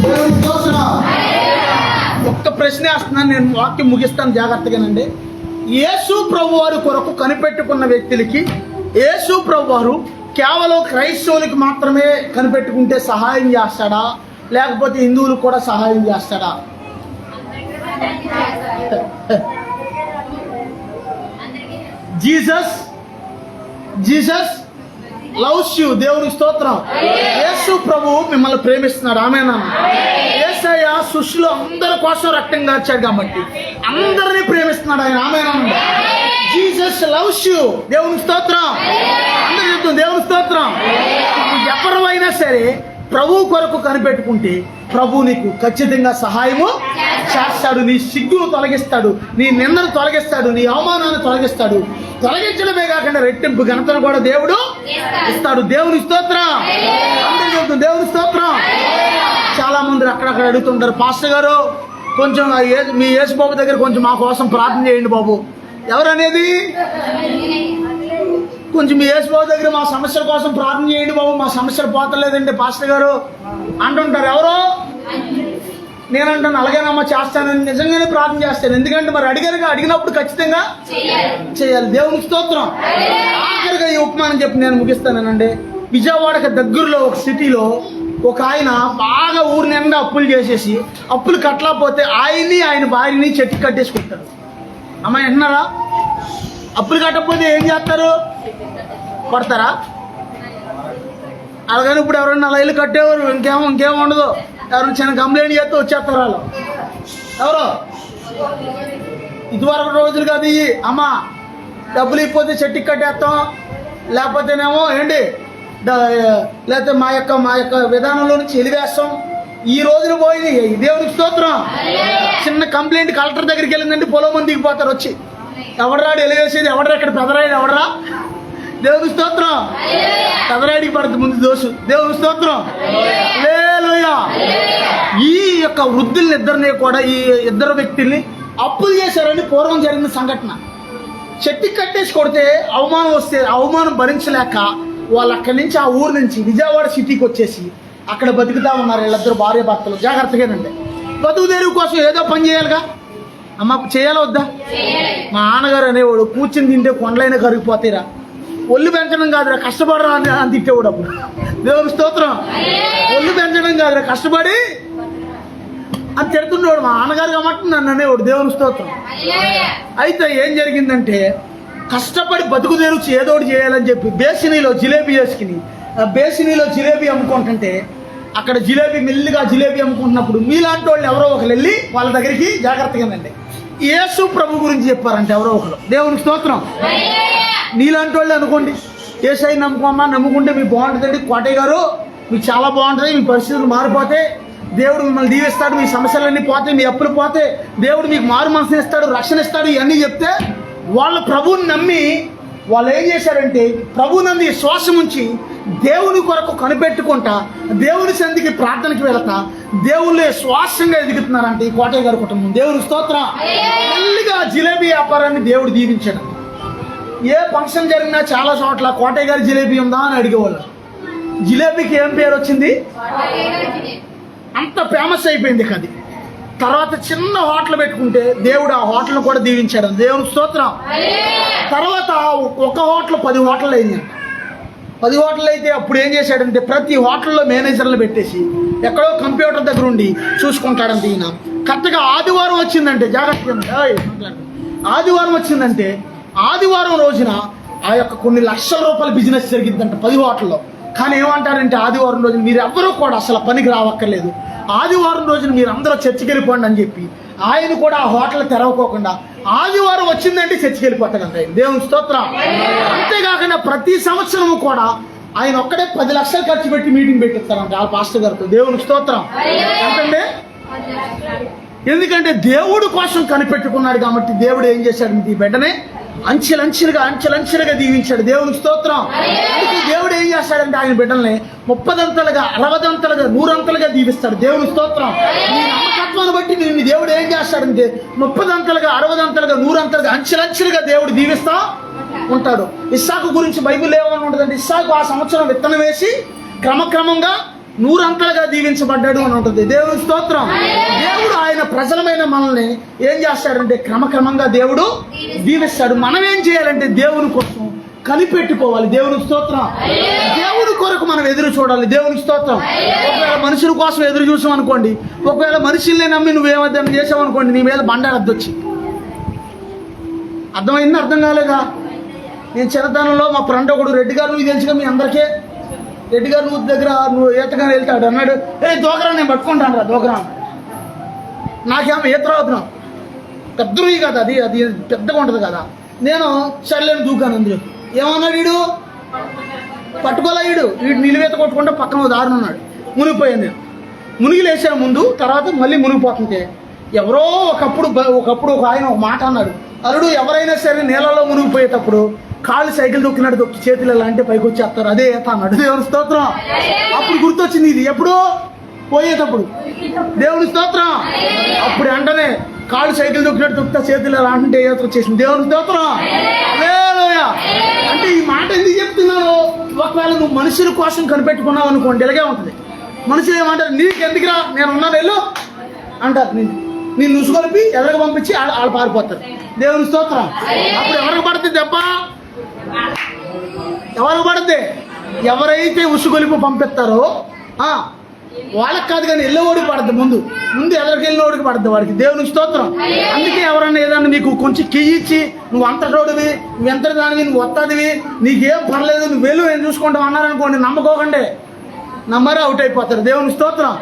దేవుని స్తోత్రం. ఒక్క ప్రశ్న వేస్తున్నాను, నేను వాక్యం ముగిస్తాను జాగ్రత్తగానండి. యేసు ప్రభు వారి కొరకు కనిపెట్టుకున్న వ్యక్తులకి యేసు ప్రభు వారు కేవలం క్రైస్తవులకి మాత్రమే కనిపెట్టుకుంటే సహాయం చేస్తాడా, లేకపోతే హిందువులకు కూడా సహాయం చేస్తాడా? Jesus loves you. దేవుని స్తోత్రం. యేసు ప్రభు మిమ్మల్ని ప్రేమిస్తున్నాడు. ఆమేనా? యేసయ్య సృష్టిలో అందరి కోసం రక్తం కార్చాడు కాబట్టి అందరినీ ప్రేమిస్తున్నాడు ఆయన. ఆమేనా? Jesus loves you. దేవుని స్తోత్రం. అందరూ చెప్తాం దేవుని స్తోత్రం. ఎవరైనా సరే ప్రభు కొరకు కనిపెట్టుకుంటే ప్రభు నీకు ఖచ్చితంగా సహాయము చేస్తాడు. నీ సిగ్గును తొలగిస్తాడు, నీ నిందను తొలగిస్తాడు, నీ అవమానాన్ని తొలగిస్తాడు. తొలగించడమే కాకుండా రెట్టింపు ఘనతను కూడా దేవుడు ఇస్తాడు. దేవుని స్తోత్రం. అందరూ చెప్తాం దేవుని స్తోత్రం. చాలా మంది అక్కడక్కడ అడుగుతుంటారు, పాస్టర్ గారు కొంచెం మీ యేసు బాబు దగ్గర కొంచెం మా కోసం ప్రార్థన చేయండి బాబు. ఎవరనేది? కొంచెం మీ యేసు బాబు దగ్గర మా సమస్యల కోసం ప్రార్థన చేయండి బాబు, మా సమస్యలు పోతలేదండి పాస్టర్ గారు అంటుంటారు. ఎవరో? నేనంటాను అలాగేనమ్మా చేస్తానని, నిజంగానే ప్రార్థన చేస్తాను. ఎందుకంటే మరి అడిగినప్పుడు ఖచ్చితంగా చేయాలి. దేవుని స్తోత్రం. ఆఖరిగా ఈ ఉపమానం చెప్పి నేను ముగిస్తానండి. విజయవాడకి దగ్గరలో ఒక సిటీలో ఒక ఆయన బాగా ఊరి నిండా అప్పులు చేసేసి అప్పులు కట్టలేకపోతే ఆయన్ని ఆయన భార్యని చెట్టు కట్టేసుకుంటారు. అమ్మాయి అంటున్నారా? అప్పులు కట్టకపోతే ఏం చేస్తారు? పడతారా? అలాగని ఇప్పుడు ఎవరన్నా అలా ఇల్లు కట్టేవారు ఇంకేం ఉండదు. ఎవరైనా చిన్న కంప్లైంట్ చేస్తే వచ్చేస్తారు వాళ్ళు. ఎవరు? ఇదివరకు రోజులు కాదు ఇవి. అమ్మ డబ్బులు ఇకపోతే చెట్టుకి కట్టేస్తాం, లేకపోతేనేమో ఏంటి లేకపోతే మా యొక్క విధానంలో నుంచి వెలివేస్తాం. ఈ రోజులు పోయినాయి. దేవునికి స్తోత్రం. చిన్న కంప్లైంట్ కలెక్టర్ దగ్గరికి వెళ్ళిందంటే పొలం మంది దిగిపోతారు వచ్చి. ఎవడరాడు వెలివేసేది? ఎవడరా ఇక్కడ పెదరాయుడు? ఎవడరా? దేవుని స్తోత్రం. పెదరాయుడికి పడుతుంది ముందు దోషు. దేవుని స్తోత్రం. హల్లెలూయా. ఈ యొక్క వృద్ధుల్ని ఇద్దరిని కూడా, ఈ ఇద్దరు వ్యక్తుల్ని అప్పులు చేశారని పూర్వం జరిగిన సంఘటన. చెట్టుకి కట్టేసి కొడితే అవమానం వస్తే అవమానం భరించలేక వాళ్ళు అక్కడి నుంచి ఆ ఊరు నుంచి విజయవాడ సిటీకి వచ్చేసి అక్కడ బతుకుతా ఉన్నారు వీళ్ళిద్దరు భార్య భర్తలు. జాగ్రత్తగానండి. బతుకు తెరువు కోసం ఏదో పని చేయాలిగా. అమ్మ చేయాలా వద్దా? మా నాన్నగారు అనేవాడు, కూర్చుని తింటే కొండలైనా కరిగిపోతాయిరా, ఒళ్ళు పెంచడం కాదురా కష్టపడరా అని తిట్టేవాడు అప్పుడు. దేవుని స్తోత్రం. ఒళ్ళు పెంచడం కాదురా కష్టపడి అని తిడుతుండేవాడు మా నాన్నగారు కాబట్టి నన్ను అనేవాడు. దేవుని స్తోత్రం. అయితే ఏం జరిగిందంటే కష్టపడి బతుకు తెరుచి ఏదో ఒకటి చేయాలని చెప్పి బేసినీలో జిలేబీ వేసుకుని బేసినీలో జిలేబీ అమ్ముకుంటుంటే అక్కడ మెల్లిగా జిలేబీ అమ్ముకుంటున్నప్పుడు మీలాంటి వాళ్ళు ఎవరో ఒకరు వెళ్ళి వాళ్ళ దగ్గరికి జాగ్రత్తగానండి యేసు ప్రభు గురించి చెప్పారంటే ఎవరో ఒకరు. దేవునికి స్తోత్రం. నీలాంటి వాళ్ళు అనుకోండి, యేసయ్య నమ్ముకుంటే మీకు బాగుంటుందండి కోటయ్య గారు, మీకు చాలా బాగుంటుంది, మీ పరిస్థితులు మారిపోతే దేవుడు మిమ్మల్ని దీవిస్తాడు, మీ సమస్యలన్నీ పోతాయి, మీ అప్పులు పోతే దేవుడు మీకు మారు మనసుని ఇస్తాడు, రక్షణ ఇస్తాడు, ఇవన్నీ చెప్తే వాళ్ళు ప్రభువుని నమ్మి వాళ్ళు ఏం చేశారంటే ప్రభు నంది శ్వాసం ఉంచి దేవుని కొరకు కనిపెట్టుకుంటా దేవుని సంధికి ప్రార్థనకి వెళతా దేవుళ్ళే శ్వాసంగా ఎదుగుతున్నారంటే ఈ కోటయ్య గారి కుటుంబం. దేవుని స్తోత్రం. మెల్లిగా జిలేబీ వ్యాపారాన్ని దేవుడు దీవించాడు. ఏ ఫంక్షన్ జరిగినా చాలా చోట్ల కోటయ్య గారి జిలేబీ ఉందా అని అడిగేవాళ్ళు. జిలేబీకి ఏం పేరు వచ్చింది? అంత ఫేమస్ అయిపోయింది అది. తర్వాత చిన్న హోటల్ పెట్టుకుంటే దేవుడు ఆ హోటల్ను కూడా దీవించాడు. దేవుని స్తోత్రం. తర్వాత ఒక హోటల్ 10 హోటల్ అయింది. 10 హోటల్ అయితే అప్పుడు ఏం చేశాడంటే ప్రతి హోటల్లో మేనేజర్లు పెట్టేసి ఎక్కడో కంప్యూటర్ దగ్గర ఉండి చూసుకుంటాడంటే ఈయన. కరెక్ట్గా ఆదివారం వచ్చిందంటే జాగ్రత్తగా ఆదివారం వచ్చిందంటే ఆదివారం రోజున ఆ యొక్క కొన్ని లక్షల రూపాయల బిజినెస్ జరిగిద్దంట 10 హోటల్లో. కానీ ఏమంటారంటే ఆదివారం రోజున మీరు ఎవ్వరూ కూడా అసలు పనికి రావక్కర్లేదు, ఆదివారం రోజున మీరు అందరూ చర్చికి వెళ్ళిపోండి అని చెప్పి ఆయన కూడా ఆ హోటల్ తెరవకోకుండా ఆదివారం వచ్చిందంటే చర్చికి వెళ్ళిపోతాడంట ఆయన. దేవుని స్తోత్రం. అంతేకాకుండా ప్రతి సంవత్సరము కూడా ఆయన ఒక్కడే 10 లక్షలు ఖర్చు పెట్టి మీటింగ్ పెట్టిస్తారంట ఆ పాస్టర్ గారితో. దేవుని స్తోత్రం. ఏంటంటే ఎందుకంటే దేవుడు కోసం కనిపెట్టుకున్నాడు కాబట్టి దేవుడు ఏం చేశాడు? ఈ బిడ్డనే అంచెలంచెలుగా దీవించాడు. దేవుని స్తోత్రం. అందుకే దేవుడు ఏం చేస్తాడంటే ఆయన బిడ్డల్ని 30 60 100 దీవిస్తాడు. దేవుని స్తోత్రం. నీ నమ్మకత్వాన్ని బట్టి నేను దేవుడు ఏం చేస్తాడంటే 30 60 100 అంచెలంచెలుగా దేవుడు దీవిస్తా ఉంటాడు. ఇస్సాకు గురించి బైబిల్ ఏమని ఉంటుందంటే ఇస్సాకు ఆ సంవత్సరం విత్తనం వేసి క్రమక్రమంగా నూరంతలుగా దీవించబడ్డాడు అని ఉంటుంది. దేవుని స్తోత్రం. దేవుడు ఆయన ప్రజలమైన మనల్ని ఏం చేస్తాడంటే క్రమక్రమంగా దేవుడు దీవిస్తాడు. మనం ఏం చేయాలంటే దేవుని కోసం కనిపెట్టుకోవాలి. దేవుని స్తోత్రం. దేవుని కొరకు మనం ఎదురు చూడాలి. దేవుని స్తోత్రం. ఒకవేళ మనుషుల కోసం ఎదురు చూసాం అనుకోండి, ఒకవేళ మనుషుల్ని నమ్మి నువ్వేమన్నా చేసావు అనుకోండి, నీ మీద బండ అద్దొచ్చి. అర్థమైంది? అర్థం కాలేదా? నేను చిన్నతనంలో మా ఫ్రెండ్ ఒకడు రెడ్డి గారు, నువ్వు తెలుసుగా మీ అందరికీ, రెడ్డి గారు నువ్వు దగ్గర నువ్వు ఈతగానే వెళ్తాడు అన్నాడు. దోకరా నేను పట్టుకుంటాను రా దోకరా. నాకేమో ఈత రావుతున్నాం, పెద్ద రూయి కదా, అది అది పెద్దగా ఉంటుంది కదా. నేను చల్లని దూకాను అందులో. ఏమన్నాడు వీడు? పట్టుకోలే వీడు నిలువేత కొట్టుకుంటే పక్కన దారుణ ఉన్నాడు. మునిగిపోయాను నేను. మునిగి లేచాను ముందు, తర్వాత మళ్ళీ మునిగిపోతుంటే ఎవరో ఒకప్పుడు ఒక ఆయన ఒక మాట అన్నాడు, అరుడు ఎవరైనా సరే నీళ్ళలో మునిగిపోయేటప్పుడు కాళ్ళు సైకిల్ దొక్కినట్టు దొక్కి చేతులు ఎలా అంటే పైకి వచ్చేస్తారు, అదే ఈత అన్నాడు. దేవుని స్తోత్రం. అప్పుడు గుర్తొచ్చింది ఇది ఎప్పుడు పోయేటప్పుడు. దేవుని స్తోత్రం. అప్పుడు వెంటనే కాళ్ళు సైకిల్ దొక్కినట్టు దొక్కుతా చేతులు ఎలా అంటే ఈత వచ్చేసింది. దేవుని స్తోత్రం. అంటే ఈ మాట ఎందుకు చెప్తున్నాను? ఒకవేళ నువ్వు మనుషుల కోసం కనిపెట్టుకున్నావు అనుకోండి, ఇలాగే ఉంటుంది. మనుషులు ఏమంటారు, నీకు ఎందుకురా నేను ఉన్నాను వెళ్ళు అంటారు. నేను నుసుకొలిపి ఎవరికి పంపించి వాళ్ళు పారిపోతారు. దేవుని స్తోత్రం. అప్పుడు ఎవరికి పడుతుంది దెబ్బ? ఎవరికి పడుతుంది? ఎవరైతే ఉసుగొలిపి పంపిస్తారో వాళ్ళకి కాదు, కానీ వెళ్ళేవాడికి పడుతుంది. ముందు ఎదరికి వెళ్ళినోడికి పడుతుంది వాడికి. దేవునికి స్తోత్రం. అందుకే ఎవరన్నా ఏదన్నా నీకు కొంచెం కియ్యిచ్చి నువ్వు అంతటోడివి, నువ్వు ఎంత దానివి, నువ్వు వస్తాదివి, నీకేం పర్లేదు, నువ్వు వెళ్ళు నేను చూసుకుంటావు అన్నారనుకోండి, నమ్మకోకండి, నమ్మరే అవుట్ అయిపోతారు. దేవుని స్తోత్రం.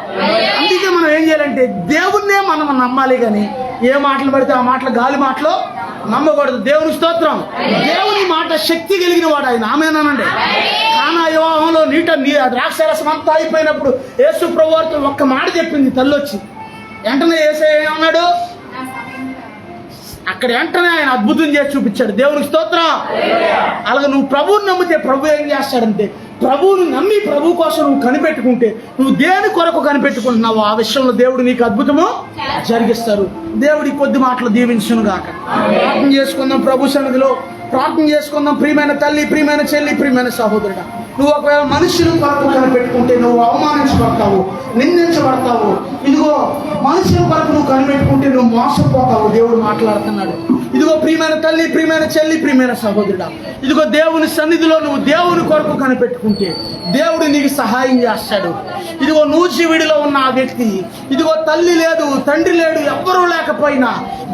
అందుకే మనం ఏం చేయాలంటే దేవుణ్ణే మనం నమ్మాలి, కానీ ఏ మాటలు పడితే ఆ మాటలు గాలి మాటలు నమ్మకూడదు. దేవుని స్తోత్రం. దేవుని మాట శక్తి కలిగిన వాడు ఆయన. ఆమేనండి. కానా వివాహంలో ద్రాక్షారసం అంతా అయిపోయినప్పుడు యేసు ప్రభువారితో ఒక్క మాట చెప్పింది తల్లి వచ్చి. వెంటనే యేసయ్య ఏమన్నాడు? అక్కడ వెంటనే ఆయన అద్భుతం చేసి చూపించాడు. దేవునికి స్తోత్రం. అలాగే నువ్వు ప్రభువుని నమ్మితే ప్రభు ఏం చేస్తాడంటే, ప్రభువుని నమ్మి ప్రభు కోసం నువ్వు కనిపెట్టుకుంటే, నువ్వు దేని కొరకు కనిపెట్టుకుంటున్నావు ఆ విషయంలో దేవుడు నీకు అద్భుతము జరిగిస్తారు. దేవుడి కొద్ది మాటలు దీవించును గాక. ప్రార్థన చేసుకుందాం ప్రభు సన్నిధిలో. ప్రార్థన చేసుకుందాం. ప్రియమైన తల్లి, ప్రియమైన చెల్లి, ప్రియమైన సహోదరుడా, నువ్వు ఒకవేళ మనుషులు కొరకు కనిపెట్టుకుంటే నువ్వు అవమానించబడతావు, నిందించబడతావు. ఇదిగో మనుషుల కొరకు నువ్వు కనిపెట్టుకుంటే నువ్వు మోసపోతావు. దేవుడు మాట్లాడుతున్నాడు. ఇదిగో ప్రియమైన తల్లి, ప్రియమైన చెల్లి, ప్రియమైన సహోదరుడా, ఇదిగో దేవుని సన్నిధిలో నువ్వు దేవుని కొరకు కనిపెట్టుకుంటే దేవుడు నీకు సహాయం చేస్తాడు. ఇదిగో నూజివీడిలో ఉన్న ఆ వ్యక్తి, ఇదిగో తల్లి లేదు, తండ్రి లేడు, ఎవ్వరూ లేకపోయినా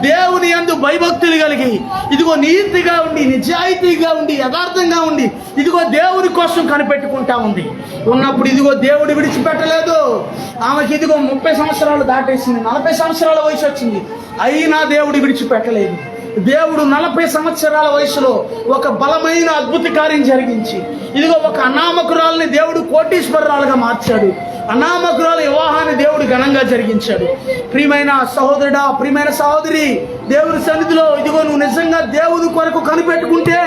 దేవుని యందు భయభక్తులు కలిగి, ఇదిగో నీతిగా ఉండి, నిజాయితీగా ఉండి, యథార్థంగా ఉండి, ఇదిగో దేవుని కోసం కనిపెట్టుకుంటా ఉంది. ఉన్నప్పుడు ఇదిగో దేవుడు విడిచిపెట్టలేదు. ఆమెకి ఇదిగో 30 సంవత్సరాలు దాటేసింది, 40 సంవత్సరాల వయసు వచ్చింది, అయినా దేవుడు విడిచిపెట్టలేదు. దేవుడు 40 సంవత్సరాల వయసులో ఒక బలమైన అద్భుత కార్యం జరిగించి, ఇదిగో ఒక అనామకురాల్ని దేవుడు కోటీశ్వరరాలుగా మార్చాడు. అనామకురాలు వివాహాన్ని దేవుడు ఘనంగా జరిగించాడు. ప్రియమైన సహోదరుడా, ప్రియమైన సహోదరి, దేవుని సన్నిధిలో ఇదిగో నువ్వు నిజంగా దేవుని కొరకు కనిపెట్టుకుంటే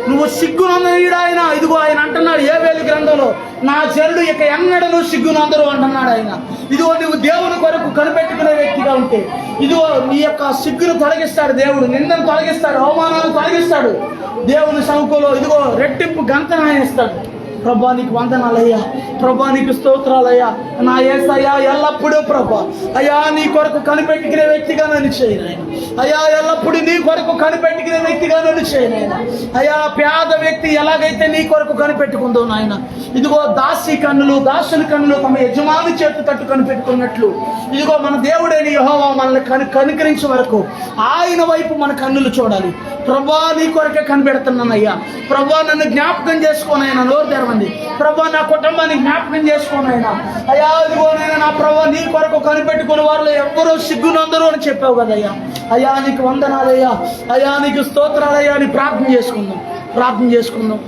నువ్వు సిగ్గునందనీయుడు ఆయన. ఇదిగో ఆయన అంటున్నాడు యోవేలు గ్రంథంలో, నా జనుడు ఇక ఎన్నడను సిగ్గునందరు అంటున్నాడు ఆయన. ఇదిగో నువ్వు దేవుని కొరకు కనిపెట్టుకునే వ్యక్తిగా ఉంటే ఇదిగో నీ యొక్క సిగ్గును తొలగిస్తాడు దేవుడు, నిందను తొలగిస్తాడు, అవమానాలను తొలగిస్తాడు. దేవుని సముఖంలో ఇదిగో రెట్టింపు ఘనతను ఆయన ఇస్తాడు. ప్రభా నీకు వందనాలయ్యా, ప్రభా నీకు స్తోత్రాలయ్యా. నా యేసయ్యా ఎల్లప్పుడూ ప్రభా అయ్యా నీ కొరకు కనిపెట్టుకునే వ్యక్తిగా నన్ను చేయను అయ్యా. ఎల్లప్పుడూ నీ కొరకు కనిపెట్టుకునే వ్యక్తిగా నన్ను చేయను అయ్యా. పేద వ్యక్తి ఎలాగైతే నీ కొరకు కనిపెట్టుకుందో నాయన, ఇదిగో దాసి కన్నులు, దాసుల కన్నులు తమ యజమాని చేతి తట్టు కనిపెట్టుకున్నట్లు ఇదిగో మన దేవుడైన యెహోవా మనల్ని కనికరించే వరకు ఆయన వైపు మన కన్నులు చూడాలి. ప్రభా నీ కొరకే కనిపెడుతున్నానయ్యా. ప్రభా నన్ను జ్ఞాపకం చేసుకోనైనా, నోరు తెరవండి. ప్రభా నా కుటుంబాన్ని జ్ఞాపకం చేసుకోనైనా అయ్యా. ఇదిగోనైనా నా ప్రభా నీ కొరకు కనిపెట్టుకునే వారిలో ఎవ్వరూ సిగ్గునందరూ అని చెప్పావు కదయ్యా. అయ్యా నీకు వందనాలయ్యా, అయ్యా నీకు స్తోత్రాలయ్యా అని ప్రార్థన చేసుకుందాం.